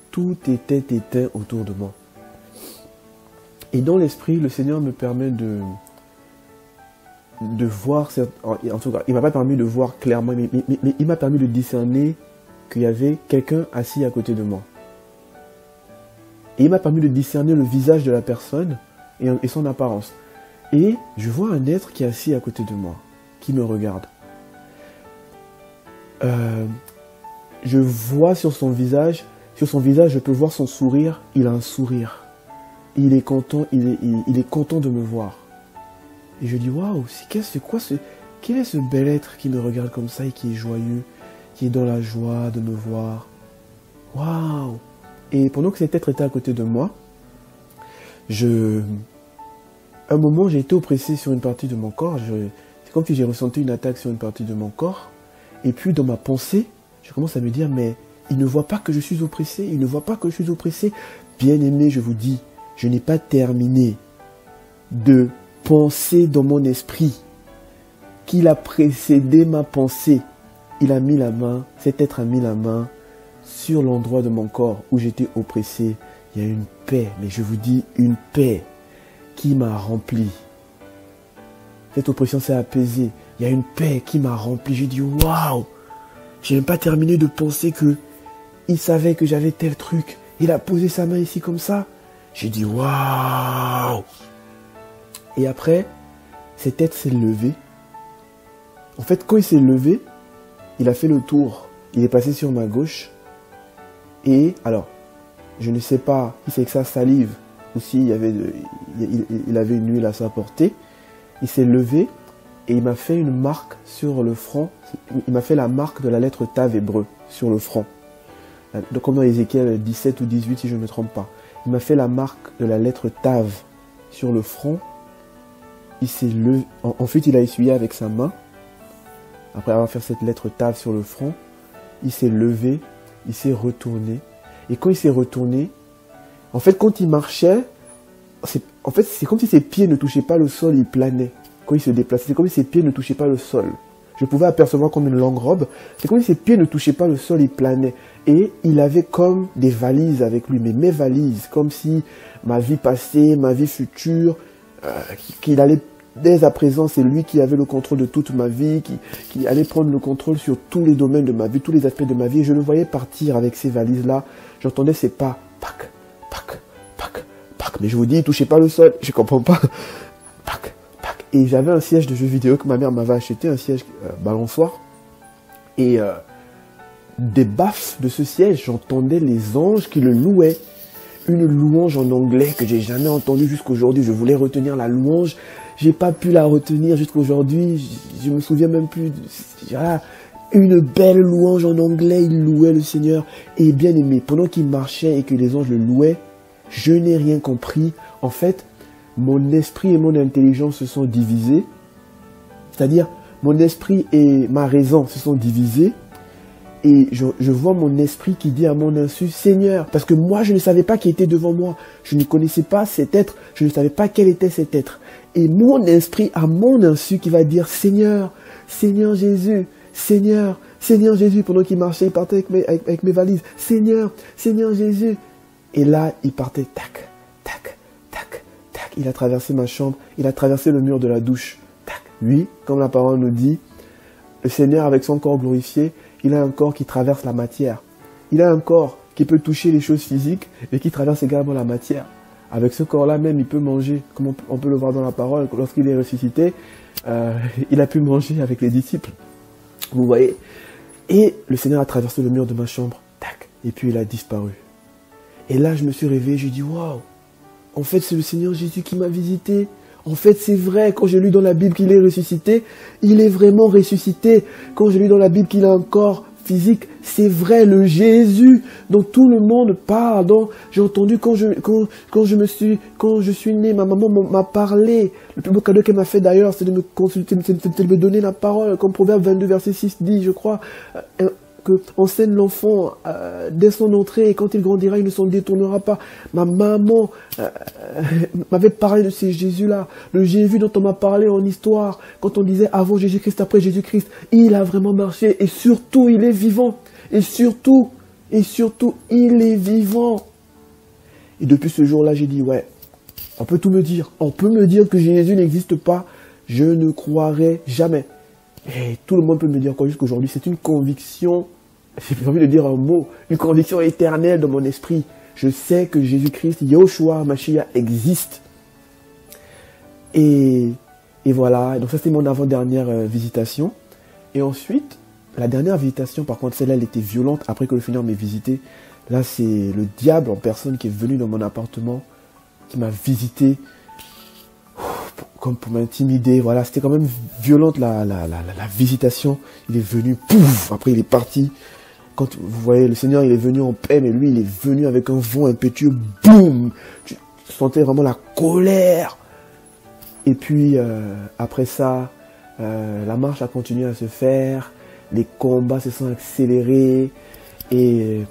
tout était éteint autour de moi. Et dans l'esprit, le Seigneur me permet de voir, en tout cas, il m'a pas permis de voir clairement, mais il m'a permis de discerner qu'il y avait quelqu'un assis à côté de moi. Et il m'a permis de discerner le visage de la personne et son apparence. Et je vois un être qui est assis à côté de moi, qui me regarde. Je vois sur son visage, je peux voir son sourire, il a un sourire. Il est content, il est content de me voir. Et je dis, waouh, quel est ce bel être qui me regarde comme ça et qui est joyeux, qui est dans la joie de me voir. Waouh. Et pendant que cet être était à côté de moi, un moment, j'ai été oppressé sur une partie de mon corps. C'est comme si j'ai ressenti une attaque sur une partie de mon corps. Et puis, dans ma pensée, je commence à me dire, mais il ne voit pas que je suis oppressé. Il ne voit pas que je suis oppressé. Bien-aimé, je vous dis, je n'ai pas terminé de penser dans mon esprit qu'il a précédé ma pensée. Cet être a mis la main sur l'endroit de mon corps où j'étais oppressé. Il y a une paix, mais je vous dis une paix qui m'a rempli. Cette oppression s'est apaisée. Il y a une paix qui m'a rempli. J'ai dit waouh! J'ai même pas terminé de penser que il savait que j'avais tel truc. Il a posé sa main ici comme ça. J'ai dit waouh! Et après, cet être s'est levé. En fait, quand il s'est levé, il a fait le tour. Il est passé sur ma gauche. Et alors, je ne sais pas si c'est que sa salive ou s'il il avait une huile à sa portée. Il s'est levé et il m'a fait une marque sur le front. Il m'a fait la marque de la lettre Tav hébreu sur le front. Donc, comme dans Ézéchiel 17 ou 18, si je ne me trompe pas. Il m'a fait la marque de la lettre Tav sur le front. Il s'est levé. Ensuite, il a essuyé avec sa main. Après avoir fait cette lettre Tav sur le front, il s'est levé, il s'est retourné. Et quand il s'est retourné, en fait, quand il marchait, c'est comme si ses pieds ne touchaient pas le sol, il planait. Quand il se déplaçait, c'est comme si ses pieds ne touchaient pas le sol. Je pouvais apercevoir comme une longue robe. C'est comme si ses pieds ne touchaient pas le sol, il planait. Et il avait comme des valises avec lui, mais mes valises, comme si ma vie passée, ma vie future, qu'il allait, dès à présent, c'est lui qui avait le contrôle de toute ma vie, qui allait prendre le contrôle sur tous les domaines de ma vie, tous les aspects de ma vie. Et je le voyais partir avec ces valises-là. J'entendais ses pas, pac, pac, pac, pac. Mais je vous dis, il touchait pas le sol. Je comprends pas. Pac, pac. Et j'avais un siège de jeu vidéo que ma mère m'avait acheté, un siège balançoire. Et des baffes de ce siège, j'entendais les anges qui le louaient. Une louange en anglais que j'ai jamais entendue jusqu'aujourd'hui. Je voulais retenir la louange. J'ai pas pu la retenir jusqu'aujourd'hui. Je me souviens même plus. Une belle louange en anglais. Il louait le Seigneur. Et bien aimé, pendant qu'il marchait et que les anges le louaient, je n'ai rien compris. En fait, mon esprit et mon intelligence se sont divisés. C'est-à-dire, mon esprit et ma raison se sont divisés. Et je vois mon esprit qui dit à mon insu, Seigneur, parce que moi je ne savais pas qui était devant moi, je ne connaissais pas cet être, je ne savais pas quel était cet être. Et mon esprit à mon insu qui va dire, Seigneur, Seigneur Jésus, Seigneur, Seigneur Jésus, pendant qu'il marchait, il partait avec mes valises, Seigneur, Seigneur Jésus. Et là, il partait, tac, tac, tac, tac, il a traversé ma chambre, il a traversé le mur de la douche, tac. Oui, comme la parole nous dit, le Seigneur avec son corps glorifié, il a un corps qui traverse la matière. Il a un corps qui peut toucher les choses physiques et qui traverse également la matière. Avec ce corps-là même, il peut manger, comme on peut le voir dans la parole, lorsqu'il est ressuscité, il a pu manger avec les disciples. Vous voyez? Et le Seigneur a traversé le mur de ma chambre, tac, et puis il a disparu. Et là, je me suis réveillé, j'ai dit, waouh, en fait, c'est le Seigneur Jésus qui m'a visité. En fait, c'est vrai, quand j'ai lu dans la Bible qu'il est ressuscité, il est vraiment ressuscité. Quand j'ai lu dans la Bible qu'il a un corps physique, c'est vrai, le Jésus dont tout le monde parle. Donc, j'ai entendu quand je suis né, ma maman m'a parlé. Le plus beau cadeau qu'elle m'a fait d'ailleurs, c'est de me consulter, c'est de me donner la parole, comme Proverbe 22, verset 6 dit, je crois, que enseigne l'enfant dès son entrée, et quand il grandira, il ne s'en détournera pas. Ma maman m'avait parlé de ce Jésus-là, le Jésus dont on m'a parlé en histoire, quand on disait avant Jésus-Christ, après Jésus-Christ. Il a vraiment marché, et surtout, il est vivant. Et surtout, il est vivant. Et depuis ce jour-là, j'ai dit, ouais, on peut tout me dire. On peut me dire que Jésus n'existe pas. Je ne croirai jamais. Et tout le monde peut me dire quoi jusqu'aujourd'hui. C'est une conviction, j'ai envie de dire un mot, une conviction éternelle dans mon esprit. Je sais que Jésus-Christ, Yahushua, Mashiach existe. Et voilà, donc ça c'était mon avant-dernière visitation. Et ensuite, la dernière visitation, par contre, celle-là, elle était violente après que le Seigneur m'ait visité. Là, c'est le diable en personne qui est venu dans mon appartement, qui m'a visité, comme pour m'intimider. Voilà, c'était quand même violente la visitation. Il est venu, pouf, après il est parti. Quand vous voyez, le Seigneur, il est venu en paix, mais lui, il est venu avec un vent impétueux, boum. Tu sentais vraiment la colère. Et puis, après ça, la marche a continué à se faire. Les combats se sont accélérés. Et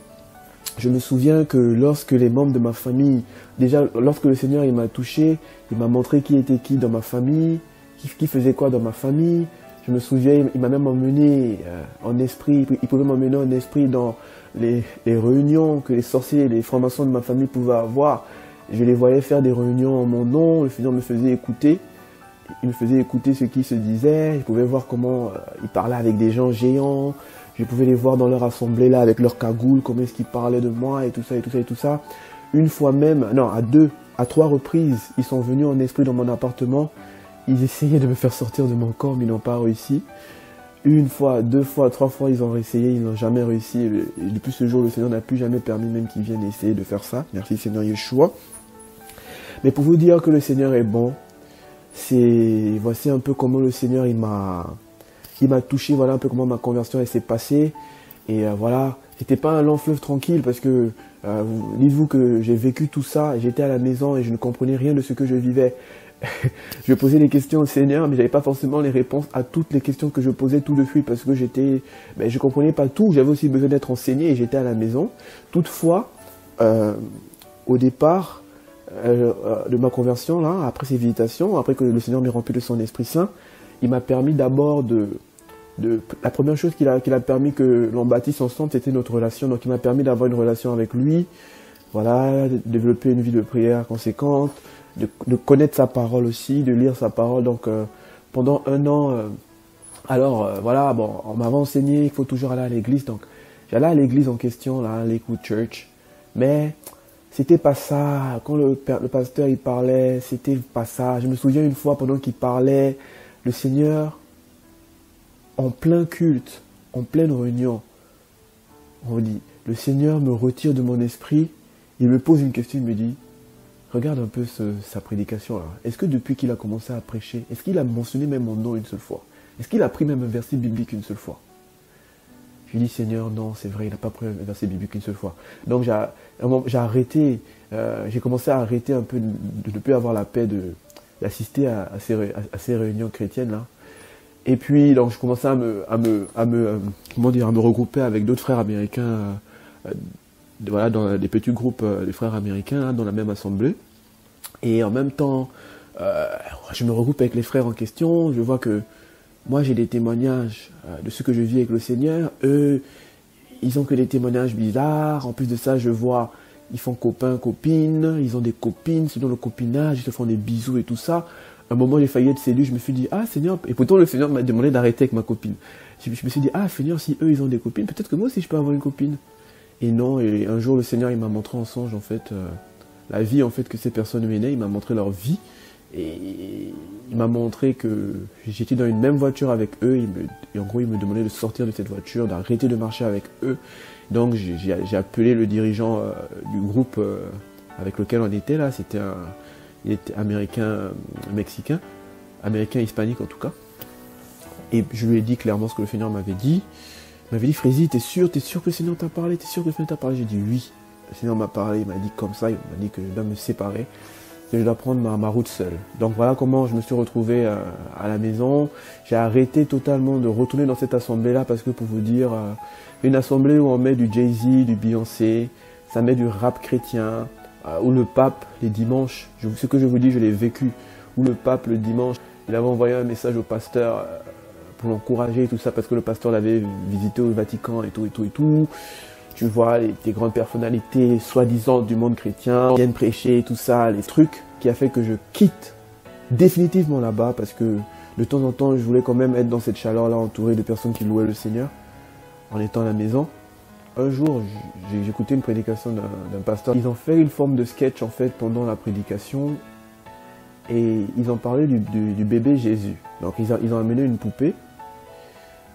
je me souviens que lorsque les membres de ma famille, déjà lorsque le Seigneur il m'a touché, il m'a montré qui était qui dans ma famille, qui faisait quoi dans ma famille. Je me souviens, il m'a même emmené en esprit, il pouvait m'emmener en esprit dans les réunions que les sorciers, les francs-maçons de ma famille pouvaient avoir. Je les voyais faire des réunions en mon nom, le Seigneur me faisait écouter. Il me faisait écouter ce qui se disait, je pouvais voir comment ils parlaient avec des gens géants. Je pouvais les voir dans leur assemblée là avec leur cagoule, comment est-ce qu'ils parlaient de moi et tout ça et tout ça et tout ça. Une fois même, non, à 3 reprises, ils sont venus en esprit dans mon appartement. Ils essayaient de me faire sortir de mon corps, mais ils n'ont pas réussi. 1 fois, 2 fois, 3 fois, ils ont essayé, ils n'ont jamais réussi. Et depuis ce jour, le Seigneur n'a plus jamais permis même qu'ils viennent essayer de faire ça. Merci Seigneur Yeshua. Mais pour vous dire que le Seigneur est bon, voici un peu comment le Seigneur il m'a touché, voilà un peu comment ma conversion s'est passée. Et voilà, c'était pas un long fleuve tranquille parce que dites-vous que j'ai vécu tout ça, j'étais à la maison et je ne comprenais rien de ce que je vivais. Je posais des questions au Seigneur, mais j'avais pas forcément les réponses à toutes les questions que je posais tout de suite parce que je comprenais pas tout, j'avais aussi besoin d'être enseigné et j'étais à la maison. Toutefois, au départ de ma conversion, là, après ces visitations, après que le Seigneur m'ait rempli de son Esprit Saint, il m'a permis d'abord la première chose qu'il a permis que l'on bâtisse ensemble, c'était notre relation. Donc il m'a permis d'avoir une relation avec lui, voilà, de développer une vie de prière conséquente, de connaître sa parole aussi, de lire sa parole. Donc pendant 1 an, voilà, bon, on m'avait enseigné qu'il faut toujours aller à l'église. Donc j'allais à l'église en question, là, Lakewood Church, mais c'était pas ça. Quand le pasteur il parlait, c'était pas ça. Je me souviens une fois pendant qu'il parlait, le Seigneur, en plein culte, en pleine réunion, on dit, le Seigneur me retire de mon esprit, il me pose une question, il me dit, regarde un peu sa prédication là. Est-ce que depuis qu'il a commencé à prêcher, est-ce qu'il a mentionné même mon nom une seule fois? Est-ce qu'il a pris même un verset biblique une seule fois? Je lui dis, Seigneur, non, c'est vrai, il n'a pas pris un verset biblique une seule fois. Donc j'ai arrêté, j'ai commencé à arrêter un peu, de ne plus avoir la paix d'assister à ces réunions chrétiennes là. Et puis, donc, je commençais comment dire, à me regrouper avec d'autres frères américains, voilà, dans des petits groupes, des frères américains, hein, dans la même assemblée. Et en même temps, je me regroupe avec les frères en question. Je vois que moi, j'ai des témoignages de ce que je vis avec le Seigneur. Eux, ils ont que des témoignages bizarres. En plus de ça, je vois, ils font copains, copines. Ils ont des copines, c'est dans le copinage, ils se font des bisous et tout ça. À un moment, j'ai failli être séduit. Je me suis dit, ah Seigneur, et pourtant le Seigneur m'a demandé d'arrêter avec ma copine. Je me suis dit, ah Seigneur, si eux, ils ont des copines, peut-être que moi aussi, je peux avoir une copine. Et non, et un jour, le Seigneur, il m'a montré en songe, en fait, la vie, en fait, que ces personnes menaient. Il m'a montré leur vie. Et il m'a montré que j'étais dans une même voiture avec eux. Et en gros, il me demandait de sortir de cette voiture, d'arrêter de marcher avec eux. Donc, j'ai appelé le dirigeant du groupe avec lequel on était là. Il était américain, mexicain, américain hispanique en tout cas. Et je lui ai dit clairement ce que le Seigneur m'avait dit. Il m'avait dit, Frézy, t'es sûr que le Seigneur t'a parlé? T'es sûr que le Seigneur t'a parlé? J'ai dit oui. Le Seigneur m'a parlé, il m'a dit comme ça, il m'a dit que je dois me séparer, que je dois prendre ma route seule. Donc voilà comment je me suis retrouvé à la maison. J'ai arrêté totalement de retourner dans cette assemblée-là parce que pour vous dire, une assemblée où on met du Jay-Z, du Beyoncé, ça met du rap chrétien, où le pape, les dimanches, ce que je vous dis, je l'ai vécu, où le pape, le dimanche, il avait envoyé un message au pasteur pour l'encourager et tout ça, parce que le pasteur l'avait visité au Vatican et tout, et tout, et tout. Tu vois, des grandes personnalités, soi-disant du monde chrétien, viennent prêcher, tout ça, les trucs qui a fait que je quitte définitivement là-bas, parce que de temps en temps, je voulais quand même être dans cette chaleur-là, entouré de personnes qui louaient le Seigneur, en étant à la maison. Un jour, j'ai écouté une prédication d'un pasteur. Ils ont fait une forme de sketch, en fait, pendant la prédication, et ils ont parlé du bébé Jésus. Donc, ils ont amené une poupée,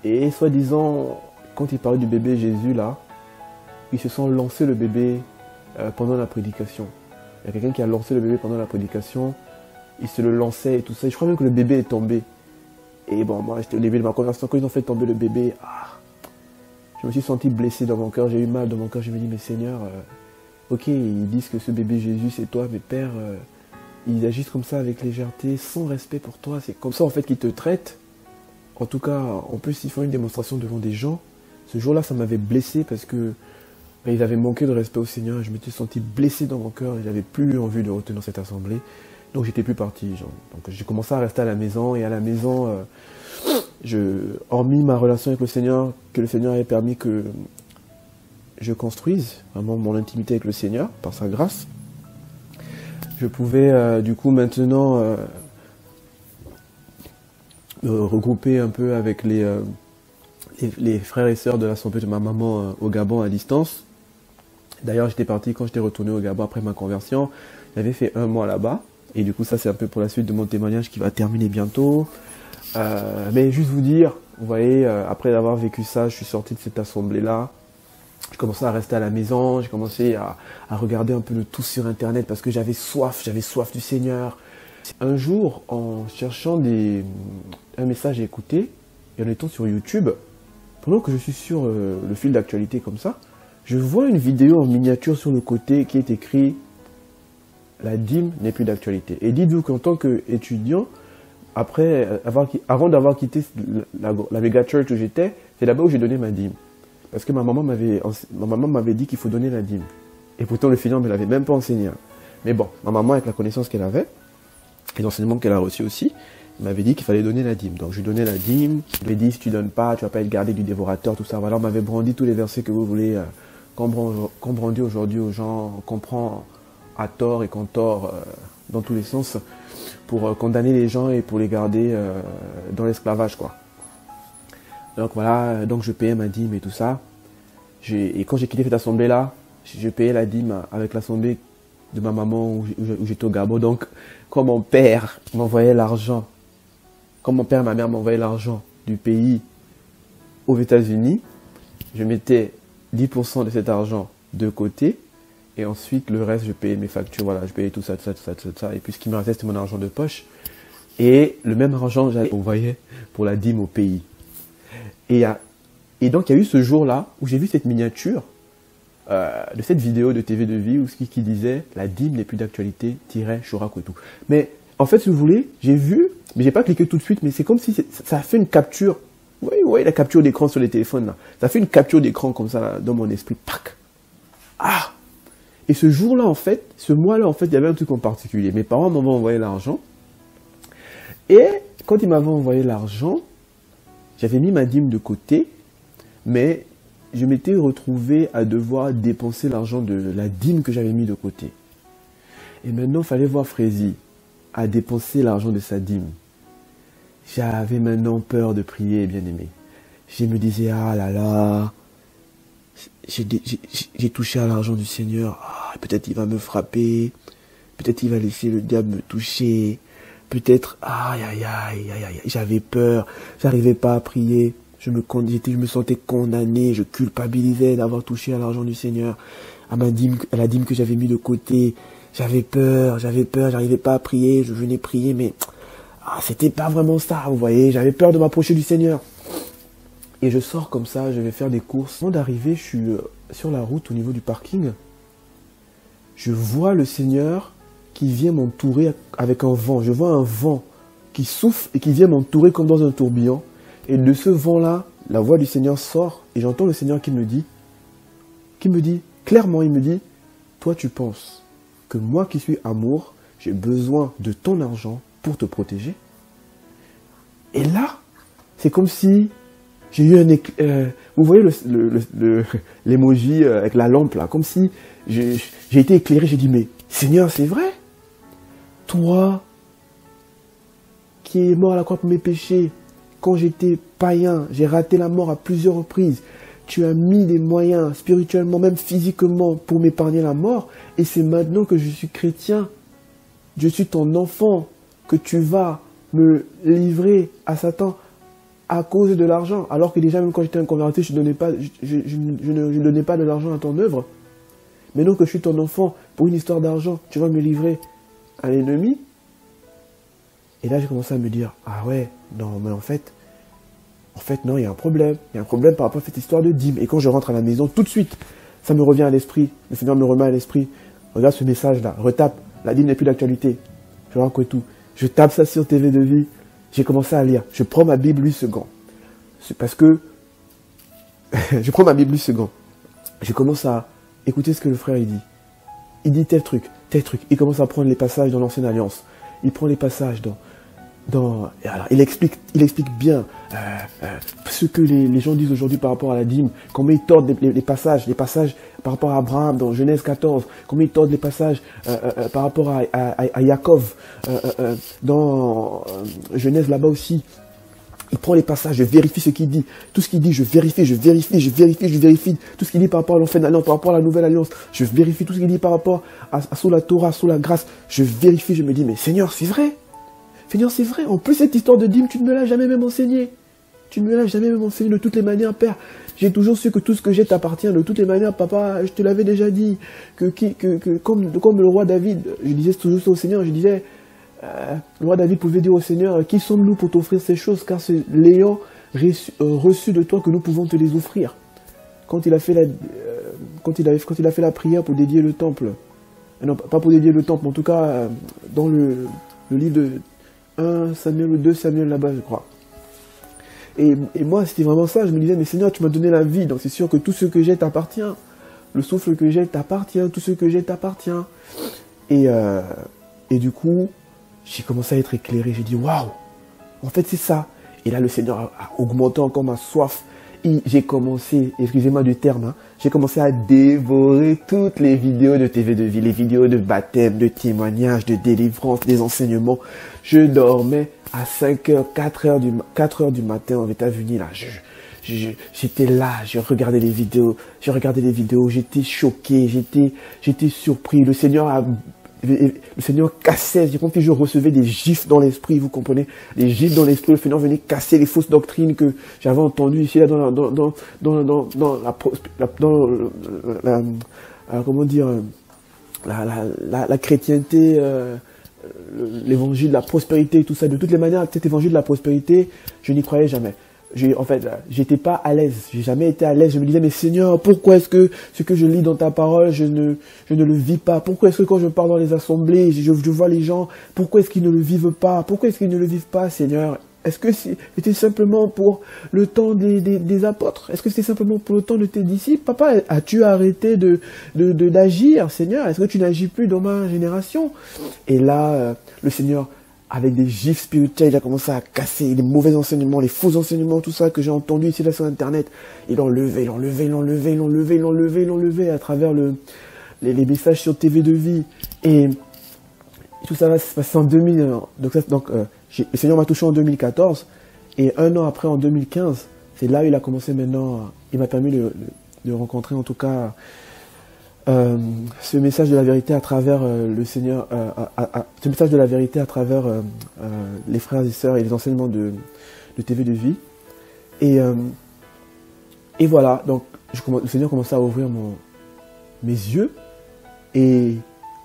et soi-disant, quand ils parlaient du bébé Jésus, là, ils se sont lancés le bébé pendant la prédication. Il y a quelqu'un qui a lancé le bébé pendant la prédication, il se le lançait et tout ça. Et je crois même que le bébé est tombé. Et bon, moi, j'étais au début de ma conversation, quand ils ont fait tomber le bébé, je me suis senti blessé dans mon cœur, j'ai eu mal dans mon cœur. Je me dis, mais Seigneur, ok, ils disent que ce bébé Jésus, c'est toi, mais Père, ils agissent comme ça avec légèreté, sans respect pour toi. C'est comme ça, en fait, qu'ils te traitent. En tout cas, en plus, ils font une démonstration devant des gens. Ce jour-là, ça m'avait blessé parce que ils avaient manqué de respect au Seigneur. Je m'étais senti blessé dans mon cœur et j'avais plus envie de retourner dans cette assemblée. Donc, j'étais plus parti. Donc, j'ai commencé à rester à la maison. Et à la maison, hormis ma relation avec le Seigneur, que le Seigneur ait permis que je construise vraiment mon intimité avec le Seigneur, par sa grâce, je pouvais du coup maintenant me regrouper un peu avec les frères et sœurs de l'assemblée de ma maman au Gabon à distance. D'ailleurs, j'étais parti quand j'étais retourné au Gabon après ma conversion. J'avais fait 1 mois là-bas. Et du coup, ça c'est un peu pour la suite de mon témoignage qui va terminer bientôt. Mais juste vous dire, vous voyez, après avoir vécu ça, je suis sorti de cette assemblée-là. Je commençais à rester à la maison, j'ai commencé à regarder un peu le tout sur Internet parce que j'avais soif du Seigneur. Un jour, en cherchant un message à écouter, et en étant sur YouTube, pendant que je suis sur le fil d'actualité comme ça, je vois une vidéo en miniature sur le côté qui est écrit « La dîme n'est plus d'actualité ». Et dites-vous qu'en tant qu'étudiant, avant d'avoir quitté la méga church où j'étais, c'est là-bas où j'ai donné ma dîme. Parce que ma maman m'avait dit qu'il faut donner la dîme. Et pourtant, le Seigneur ne me l'avait même pas enseigné. Mais bon, ma maman, avec la connaissance qu'elle avait, et l'enseignement qu'elle a reçu aussi, elle m'avait dit qu'il fallait donner la dîme. Donc, je donnais la dîme. Je lui ai dit, si tu donnes pas, tu vas pas être gardé du dévorateur, tout ça. Voilà, on m'avait brandi tous les versets que vous voulez, qu'on brandit aujourd'hui aux gens, qu'on prend à tort et qu'on tord dans tous les sens, pour condamner les gens et pour les garder dans l'esclavage, quoi. Donc voilà, donc je payais ma dîme et tout ça. Et quand j'ai quitté cette assemblée-là, je payais la dîme avec l'assemblée de ma maman où j'étais au Gabon. Donc, quand mon père m'envoyait l'argent, quand mon père et ma mère m'envoyaient l'argent du pays aux États-Unis, je mettais 10% de cet argent de côté. Et ensuite, le reste, je payais mes factures. Voilà, je payais tout ça. Et puis, ce qui me restait, c'était mon argent de poche. Et le même argent, j'allais envoyer pour la dîme au pays. Et donc, il y a eu ce jour-là où j'ai vu cette miniature de cette vidéo de TV de vie qui disait « La dîme n'est plus d'actualité, Chorak et tout ». Mais en fait, si vous voulez, j'ai vu, mais j'ai pas cliqué tout de suite, mais c'est comme si ça a fait une capture. Vous voyez la capture d'écran sur les téléphones, là. Ça fait une capture d'écran comme ça, là, dans mon esprit. Pac! Ah! Et ce jour-là, en fait, ce mois-là, en fait, il y avait un truc en particulier. Mes parents m'avaient envoyé l'argent. Et quand ils m'avaient envoyé l'argent, j'avais mis ma dîme de côté, mais je m'étais retrouvé à devoir dépenser l'argent de la dîme que j'avais mis de côté. Et maintenant, il fallait voir Frézy à dépenser l'argent de sa dîme. J'avais maintenant peur de prier, bien aimé. Je me disais, ah là là, j'ai touché à l'argent du Seigneur, ah, peut-être il va me frapper, peut-être il va laisser le diable me toucher, peut-être, aïe aïe aïe aïe aïe, j'avais peur, j'arrivais pas à prier, je me sentais condamné, je culpabilisais d'avoir touché à l'argent du Seigneur, à la dîme que j'avais mis de côté, j'avais peur, j'arrivais pas à prier, je venais prier, mais c'était pas vraiment ça, vous voyez, j'avais peur de m'approcher du Seigneur. Et je sors comme ça, je vais faire des courses. Avant d'arriver, je suis sur la route au niveau du parking. Je vois le Seigneur qui vient m'entourer avec un vent. Je vois un vent qui souffle et qui vient m'entourer comme dans un tourbillon. Et de ce vent-là, la voix du Seigneur sort et j'entends le Seigneur qui me dit, clairement, il me dit, toi tu penses que moi qui suis amour, j'ai besoin de ton argent pour te protéger. Et là, c'est comme si j'ai eu vous voyez l'emoji avec la lampe là, comme si j'ai été éclairé, j'ai dit, mais Seigneur, c'est vrai? Toi, qui es mort à la croix pour mes péchés, quand j'étais païen, j'ai raté la mort à plusieurs reprises, tu as mis des moyens spirituellement, même physiquement, pour m'épargner la mort, et c'est maintenant que je suis chrétien, je suis ton enfant, que tu vas me livrer à Satan à cause de l'argent, alors que déjà même quand j'étais inconverti, je ne donnais pas de l'argent à ton œuvre. Maintenant que je suis ton enfant, pour une histoire d'argent, tu vas me livrer à l'ennemi. Et là j'ai commencé à me dire, ah ouais, non mais en fait non, il y a un problème. Il y a un problème par rapport à cette histoire de dîme. Et quand je rentre à la maison, tout de suite, ça me revient à l'esprit. Le Seigneur me remet à l'esprit. Regarde ce message-là, retape, la dîme n'est plus d'actualité. Je vois quoi tout. Je tape ça sur TV de vie. J'ai commencé à lire. Je prends ma Bible 8 secondes. C'est parce que je prends ma Bible 8 secondes. Je commence à écouter ce que le frère il dit. Il dit tel truc, tel truc. Il commence à prendre les passages dans l'Ancienne Alliance. Il prend les passages alors, il explique bien ce que les gens disent aujourd'hui par rapport à la dîme, comment ils tordent les passages par rapport à Abraham dans Genèse 14, comment ils tordent les passages par rapport à Yaakov dans Genèse là-bas aussi. Il prend les passages, je vérifie ce qu'il dit. Tout ce qu'il dit, je vérifie. Tout ce qu'il dit par rapport à l'Ancienne Alliance, par rapport à la Nouvelle Alliance, je vérifie. Tout ce qu'il dit par rapport à sous la Torah, sous la grâce, je vérifie. Je me dis, mais Seigneur, c'est vrai. Seigneur, c'est vrai. En plus, cette histoire de dîme, tu ne me l'as jamais même enseigné. Tu ne me l'as jamais même enseigné de toutes les manières, Père. J'ai toujours su que tout ce que j'ai t'appartient. De toutes les manières, Papa, je te l'avais déjà dit. Comme le roi David, je disais toujours ça au Seigneur, je disais, le roi David pouvait dire au Seigneur, qui sommes-nous pour t'offrir ces choses, car c'est l'ayant reçu de toi que nous pouvons te les offrir. Quand il a fait la prière pour dédier le temple, non, pas pour dédier le temple, mais en tout cas, dans le livre de 1 Samuel ou 2 Samuel là-bas, je crois. Et moi, c'était vraiment ça. Je me disais, mais Seigneur, tu m'as donné la vie, donc c'est sûr que tout ce que j'ai t'appartient. Le souffle que j'ai t'appartient, tout ce que j'ai t'appartient. Et du coup, j'ai commencé à être éclairé. J'ai dit, waouh, en fait, c'est ça. Et là, le Seigneur a augmenté encore ma soif. J'ai commencé, excusez-moi du terme, hein, j'ai commencé à dévorer toutes les vidéos de TV de vie, les vidéos de baptême, de témoignages, de délivrance, des enseignements. Je dormais à 5h, 4h du matin aux États-Unis, là. J'étais là, je regardais les vidéos, j'étais choqué, j'étais surpris. Le Seigneur cassait, j'ai compris, je recevais des gifles dans l'esprit, vous comprenez, des gifles dans l'esprit. Le Seigneur venait casser les fausses doctrines que j'avais entendues ici, là, la chrétienté, l'évangile de la prospérité, tout ça. De toutes les manières, cet évangile de la prospérité, je n'y croyais jamais. En fait, j'étais pas à l'aise. J'ai jamais été à l'aise. Je me disais, mais Seigneur, pourquoi est-ce que ce que je lis dans ta parole, je ne le vis pas? Pourquoi est-ce que quand je parle dans les assemblées, je vois les gens, pourquoi est-ce qu'ils ne le vivent pas? Pourquoi est-ce qu'ils ne le vivent pas, Seigneur? Est-ce que c'était simplement pour le temps des apôtres? Est-ce que c'était simplement pour le temps de tes disciples? Papa, as-tu arrêté d'agir, Seigneur? Est-ce que tu n'agis plus dans ma génération? Et là, le Seigneur, avec des gifs spirituels, il a commencé à casser les mauvais enseignements, les faux enseignements, tout ça que j'ai entendu ici là sur Internet. Il enlevait à travers les messages sur TV de vie. Et tout ça va se passer en 2000. Le Seigneur m'a touché en 2014. Et un an après, en 2015, c'est là où il a commencé maintenant. Il m'a permis de rencontrer en tout cas ce message de la vérité à travers le Seigneur, ce message de la vérité à travers les frères et sœurs et les enseignements de TV de vie. Et voilà, donc le Seigneur commençait à ouvrir mes yeux. Et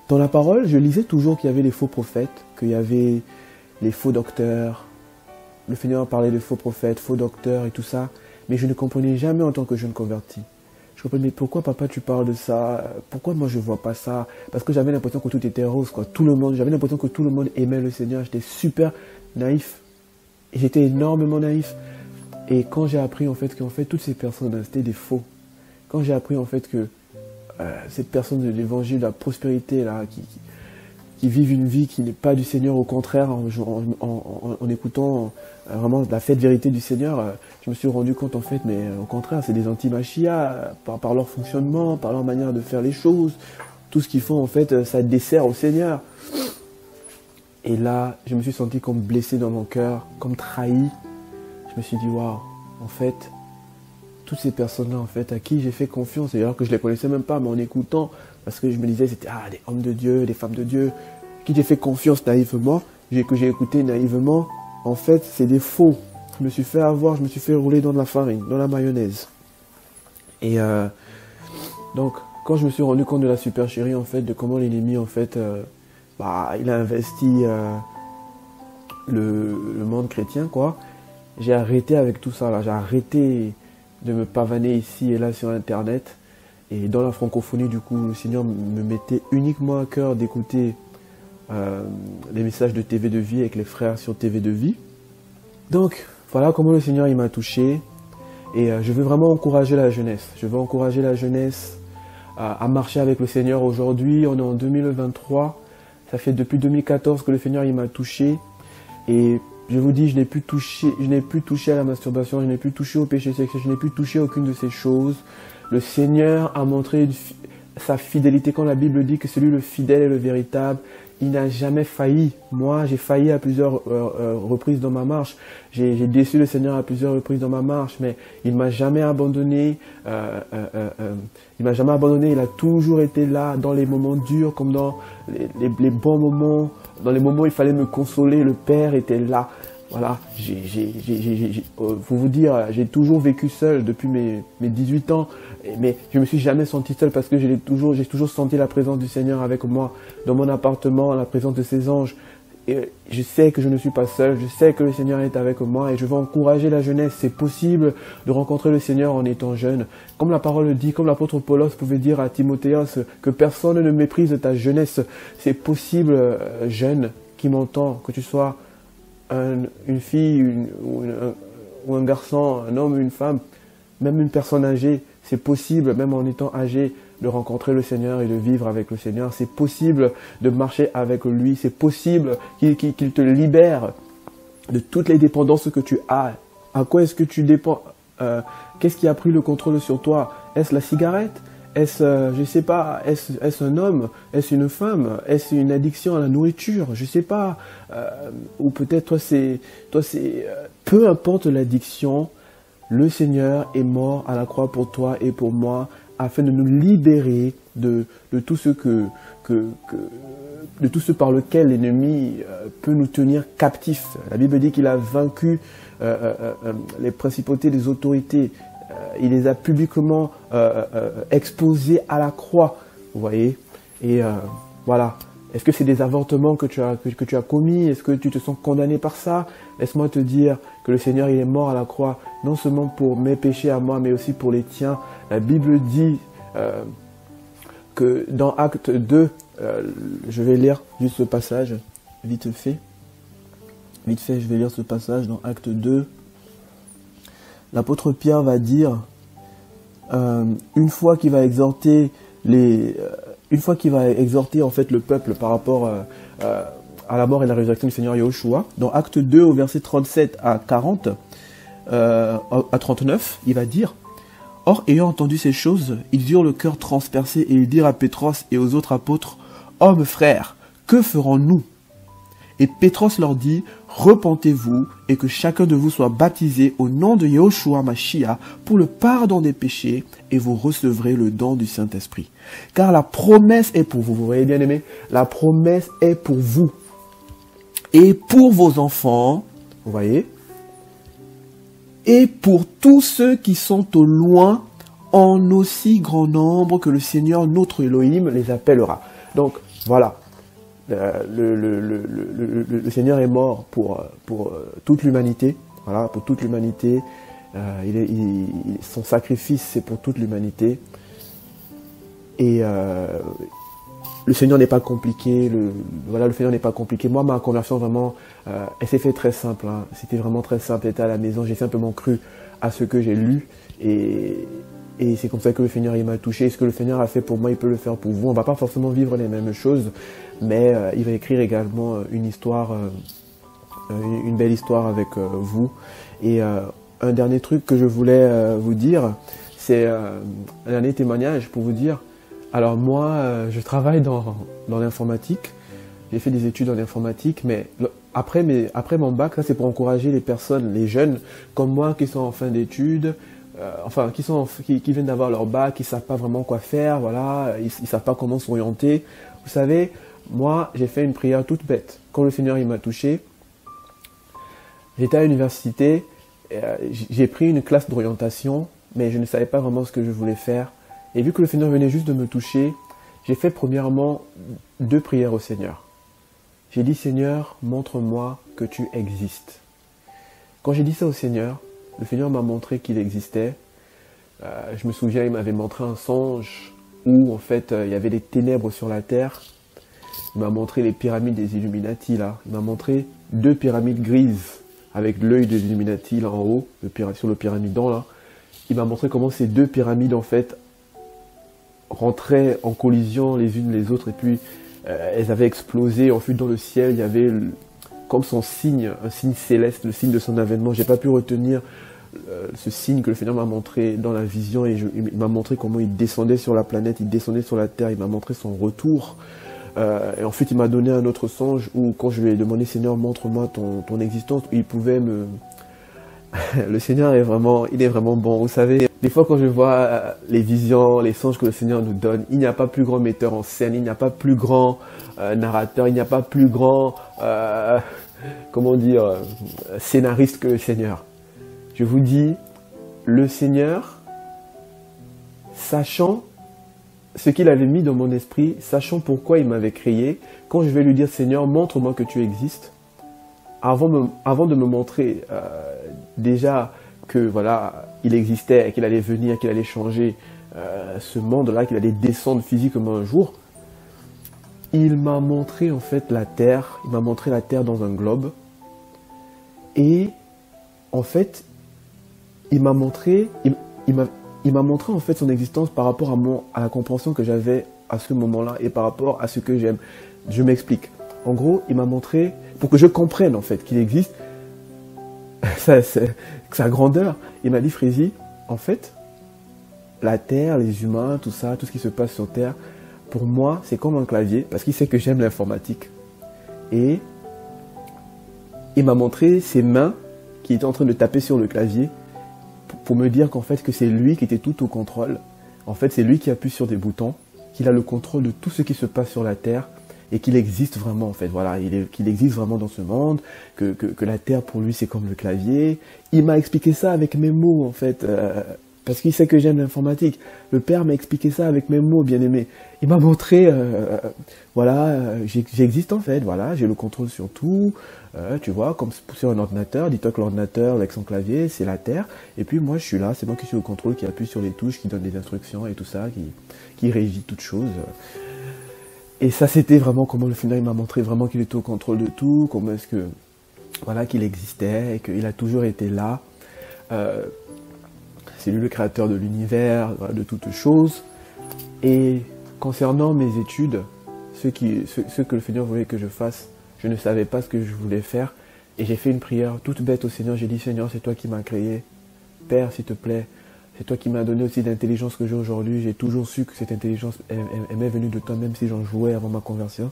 dans la parole, je lisais toujours qu'il y avait les faux prophètes, qu'il y avait les faux docteurs. Le Seigneur parlait de faux prophètes, faux docteurs et tout ça. Mais je ne comprenais jamais en tant que jeune converti. Je comprenais, mais pourquoi papa tu parles de ça? Pourquoi moi je vois pas ça? Parce que j'avais l'impression que tout était rose, quoi. J'avais l'impression que tout le monde aimait le Seigneur. J'étais super naïf. Et j'étais énormément naïf. Et quand j'ai appris en fait qu'en fait toutes ces personnes c'était des faux. Quand j'ai appris en fait que ces personnes de l'évangile, de la prospérité là, qui vivent une vie qui n'est pas du Seigneur, au contraire, en écoutant vraiment la fête vérité du Seigneur, je me suis rendu compte en fait, mais au contraire, c'est des anti-machia par leur fonctionnement, par leur manière de faire les choses, tout ce qu'ils font en fait, ça dessert au Seigneur. Et là, je me suis senti comme blessé dans mon cœur, comme trahi. Je me suis dit, waouh, en fait, toutes ces personnes-là, en fait, à qui j'ai fait confiance, et alors que je les connaissais même pas, mais en écoutant, parce que je me disais, c'était des hommes de Dieu, des femmes de Dieu, qui j'ai fait confiance naïvement, que j'ai écouté naïvement, en fait, c'est des faux. Je me suis fait avoir, je me suis fait rouler dans de la farine, dans la mayonnaise. Et donc, quand je me suis rendu compte de la supercherie, en fait, de comment l'ennemi, en fait, il a investi le monde chrétien, quoi, j'ai arrêté avec tout ça, là. J'ai arrêté de me pavaner ici et là sur Internet. Et dans la francophonie, du coup, le Seigneur me mettait uniquement à cœur d'écouter les messages de TV de vie avec les frères sur TV de vie. Donc, voilà comment le Seigneur il m'a touché. Et je veux vraiment encourager la jeunesse. Je veux encourager la jeunesse à marcher avec le Seigneur aujourd'hui. On est en 2023. Ça fait depuis 2014 que le Seigneur il m'a touché. Et je vous dis, je n'ai plus touché à la masturbation, je n'ai plus touché au péché sexuel, je n'ai plus touché à aucune de ces choses. Le Seigneur a montré sa fidélité quand la Bible dit que c'est lui le fidèle et le véritable. Il n'a jamais failli. Moi, j'ai failli à plusieurs reprises dans ma marche. J'ai déçu le Seigneur à plusieurs reprises dans ma marche, mais il m'a jamais abandonné. Il m'a jamais abandonné. Il a toujours été là dans les moments durs, comme dans les bons moments. Dans les moments où il fallait me consoler, le Père était là. Voilà, faut vous dire, j'ai toujours vécu seul depuis mes 18 ans, mais je me suis jamais senti seul parce que j'ai toujours senti la présence du Seigneur avec moi, dans mon appartement, la présence de ses anges. Et je sais que je ne suis pas seul, je sais que le Seigneur est avec moi et je veux encourager la jeunesse. C'est possible de rencontrer le Seigneur en étant jeune. Comme la parole le dit, comme l'apôtre Paulos pouvait dire à Timothéos, que personne ne méprise ta jeunesse. C'est possible, jeune, qui m'entend, que tu sois une fille ou un garçon, un homme ou une femme, même une personne âgée, c'est possible, même en étant âgé, de rencontrer le Seigneur et de vivre avec le Seigneur. C'est possible de marcher avec lui. C'est possible qu'il te libère de toutes les dépendances que tu as. À quoi est-ce que tu dépends? Qu'est-ce qui a pris le contrôle sur toi? Est-ce la cigarette? Est-ce, je sais pas, est-ce un homme? Est-ce une femme? Est-ce une addiction à la nourriture? Je sais pas. Ou peut-être peu importe l'addiction, le Seigneur est mort à la croix pour toi et pour moi, afin de nous libérer de tout ce de tout ce par lequel l'ennemi peut nous tenir captifs. La Bible dit qu'il a vaincu les principautés, les autorités. Il les a publiquement exposés à la croix, vous voyez. Et voilà, Est-ce que c'est des avortements que tu as commis? Est-ce que tu te sens condamné par ça? Laisse-moi te dire que le Seigneur, il est mort à la croix, non seulement pour mes péchés à moi, mais aussi pour les tiens. La Bible dit que dans Acte 2, je vais lire juste ce passage, vite fait. Vite fait, je vais lire ce passage dans Acte 2. L'apôtre Pierre va dire, une fois qu'il va exhorter en fait le peuple par rapport à la mort et la résurrection du Seigneur Yahushua, dans Acte 2 au verset 37 à 40, à 39, il va dire: Or, ayant entendu ces choses, ils eurent le cœur transpercé et ils dirent à Pétros et aux autres apôtres: Hommes, frères, que ferons-nous? Et Pétros leur dit: Repentez-vous et que chacun de vous soit baptisé au nom de Yahushua Mashiach pour le pardon des péchés et vous recevrez le don du Saint-Esprit. Car la promesse est pour vous. Vous voyez bien aimé, la promesse est pour vous et pour vos enfants. Vous voyez, et pour tous ceux qui sont au loin, en aussi grand nombre que le Seigneur notre Elohim les appellera. Donc voilà. Le Seigneur est mort pour toute l'humanité, voilà, pour toute l'humanité. Son sacrifice, c'est pour toute l'humanité. Et le Seigneur n'est pas compliqué. Le Seigneur n'est pas compliqué. Moi, ma conversion vraiment, elle s'est fait très simple. Hein. C'était vraiment très simple. J'étais à la maison, j'ai simplement cru à ce que j'ai lu et c'est comme ça que le Seigneur il m'a touché. Ce que le Seigneur a fait pour moi, il peut le faire pour vous. On ne va pas forcément vivre les mêmes choses, mais il va écrire également une histoire, une belle histoire avec vous. Et un dernier truc que je voulais vous dire, c'est un dernier témoignage pour vous dire. Alors moi, je travaille dans l'informatique. J'ai fait des études en informatique, mais après mon bac, ça c'est pour encourager les personnes, les jeunes comme moi qui sont en fin d'études. Qui viennent d'avoir leur bac, qui ne savent pas vraiment quoi faire, voilà, ils ne savent pas comment s'orienter. Vous savez, moi, j'ai fait une prière toute bête. Quand le Seigneur il m'a touché, j'étais à l'université, j'ai pris une classe d'orientation, mais je ne savais pas vraiment ce que je voulais faire. Et vu que le Seigneur venait juste de me toucher, j'ai fait premièrement 2 prières au Seigneur. J'ai dit: Seigneur, montre-moi que tu existes. Quand j'ai dit ça au Seigneur, le Seigneur m'a montré qu'il existait. Je me souviens, il m'avait montré un songe où, en fait, il y avait des ténèbres sur la terre. Il m'a montré les pyramides des Illuminati, là. Il m'a montré 2 pyramides grises avec l'œil des Illuminati, là en haut, sur le pyramidon, là. Il m'a montré comment ces 2 pyramides, en fait, rentraient en collision les unes les autres. Et puis, elles avaient explosé. Ensuite, dans le ciel, il y avait comme son signe, un signe céleste, le signe de son avènement. J'ai pas pu retenir ce signe que le Seigneur m'a montré dans la vision et il m'a montré comment il descendait sur la planète, il descendait sur la terre, il m'a montré son retour. Et ensuite, il m'a donné un autre songe où, quand je lui ai demandé: Seigneur, montre-moi ton existence, il pouvait me... Le Seigneur il est vraiment bon. Vous savez, des fois quand je vois les visions, les songes que le Seigneur nous donne, il n'y a pas plus grand metteur en scène, il n'y a pas plus grand narrateur, il n'y a pas plus grand, scénariste que le Seigneur. Je vous dis, le Seigneur, sachant ce qu'il avait mis dans mon esprit, sachant pourquoi il m'avait créé, quand je vais lui dire: Seigneur, montre-moi que tu existes, avant de me montrer déjà que voilà, il existait, qu'il allait venir, qu'il allait changer ce monde-là, qu'il allait descendre physiquement un jour, il m'a montré en fait la Terre, il m'a montré la Terre dans un globe, et en fait, il m'a montré en fait son existence par rapport à la compréhension que j'avais à ce moment-là et par rapport à ce que j'aime. Je m'explique. En gros, il m'a montré, pour que je comprenne en fait qu'il existe, sa grandeur. Il m'a dit: Frézy, en fait, la Terre, les humains, tout ça, tout ce qui se passe sur Terre, pour moi, c'est comme un clavier, parce qu'il sait que j'aime l'informatique. Et il m'a montré ses mains qui étaient en train de taper sur le clavier pour me dire qu'en fait, que c'est lui qui était tout au contrôle. En fait, c'est lui qui appuie sur des boutons, qu'il a le contrôle de tout ce qui se passe sur la Terre, et qu'il existe vraiment en fait, voilà, qu'il existe vraiment dans ce monde, que la Terre pour lui c'est comme le clavier. Il m'a expliqué ça avec mes mots en fait, parce qu'il sait que j'aime l'informatique. Le Père m'a expliqué ça avec mes mots, bien aimé. Il m'a montré, j'existe en fait, voilà, j'ai le contrôle sur tout, tu vois, comme sur un ordinateur, dis-toi que l'ordinateur avec son clavier, c'est la Terre, et puis moi je suis là, c'est moi qui suis au contrôle, qui appuie sur les touches, qui donne des instructions et tout ça, qui régit toutes choses. Et ça, c'était vraiment comment le Seigneur m'a montré vraiment qu'il était au contrôle de tout, comment est-ce que, voilà, qu'il existait, et qu'il a toujours été là. C'est lui le créateur de l'univers, de toutes choses. Et concernant mes études, ce que le Seigneur voulait que je fasse, je ne savais pas ce que je voulais faire. Et j'ai fait une prière toute bête au Seigneur. J'ai dit, Seigneur, c'est toi qui m'as créé. Père, s'il te plaît, c'est toi qui m'as donné aussi l'intelligence que j'ai aujourd'hui. J'ai toujours su que cette intelligence elle m'est venue de toi, même si j'en jouais avant ma conversion.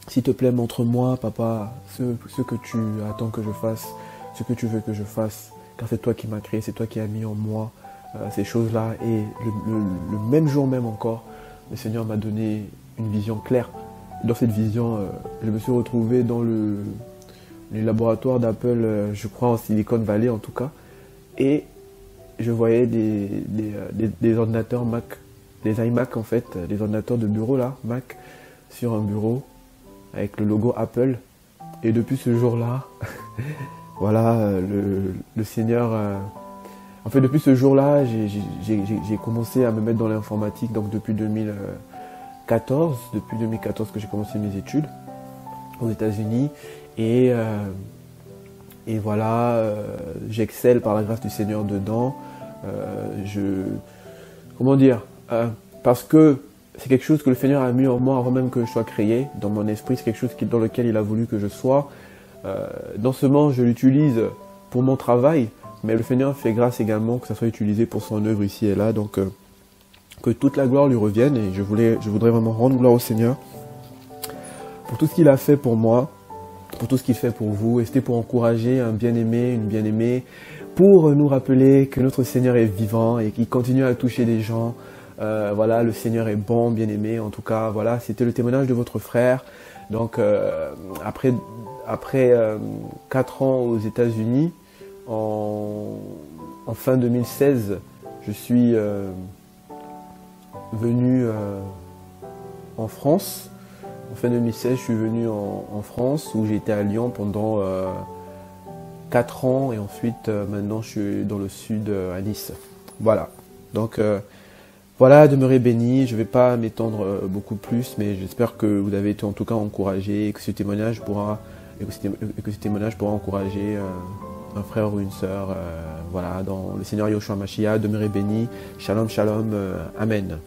S'il te plaît, montre-moi, papa, ce que tu attends que je fasse, ce que tu veux que je fasse. Car c'est toi qui m'as créé, c'est toi qui as mis en moi ces choses-là. Et le même jour même encore, le Seigneur m'a donné une vision claire. Dans cette vision, je me suis retrouvé dans le laboratoire d'Apple, je crois en Silicon Valley en tout cas. Et je voyais des ordinateurs Mac, des iMac en fait, des ordinateurs de bureau là, Mac, sur un bureau, avec le logo Apple. Et depuis ce jour-là, voilà, le Seigneur... En fait, depuis ce jour-là, j'ai commencé à me mettre dans l'informatique, donc depuis 2014 que j'ai commencé mes études aux États-Unis. Et voilà, j'excelle par la grâce du Seigneur dedans. Comment dire, parce que c'est quelque chose que le Seigneur a mis en moi avant même que je sois créé, dans mon esprit, c'est quelque chose dans lequel il a voulu que je sois. Non seulement je l'utilise pour mon travail, mais le Seigneur fait grâce également que ça soit utilisé pour son œuvre ici et là. Donc que toute la gloire lui revienne, et je voudrais vraiment rendre gloire au Seigneur pour tout ce qu'il a fait pour moi, pour tout ce qu'il fait pour vous. Et c'était pour encourager un bien-aimé, une bien-aimée, pour nous rappeler que notre Seigneur est vivant et qu'il continue à toucher des gens. Voilà, le Seigneur est bon, bien-aimé. En tout cas, voilà, c'était le témoignage de votre frère. Donc après 4 ans aux États-Unis, en fin 2016, je suis venu en France. En fin 2016, je suis venu en France, où j'ai été à Lyon pendant 4 ans, et ensuite maintenant je suis dans le sud à Nice. Voilà. Donc voilà, demeurez bénis. Je ne vais pas m'étendre beaucoup plus, mais j'espère que vous avez été en tout cas encouragés, et que ce témoignage pourra encourager un frère ou une sœur. Voilà, dans le Seigneur Yeshua Mashiach. Demeurez bénis. Shalom, shalom. Amen.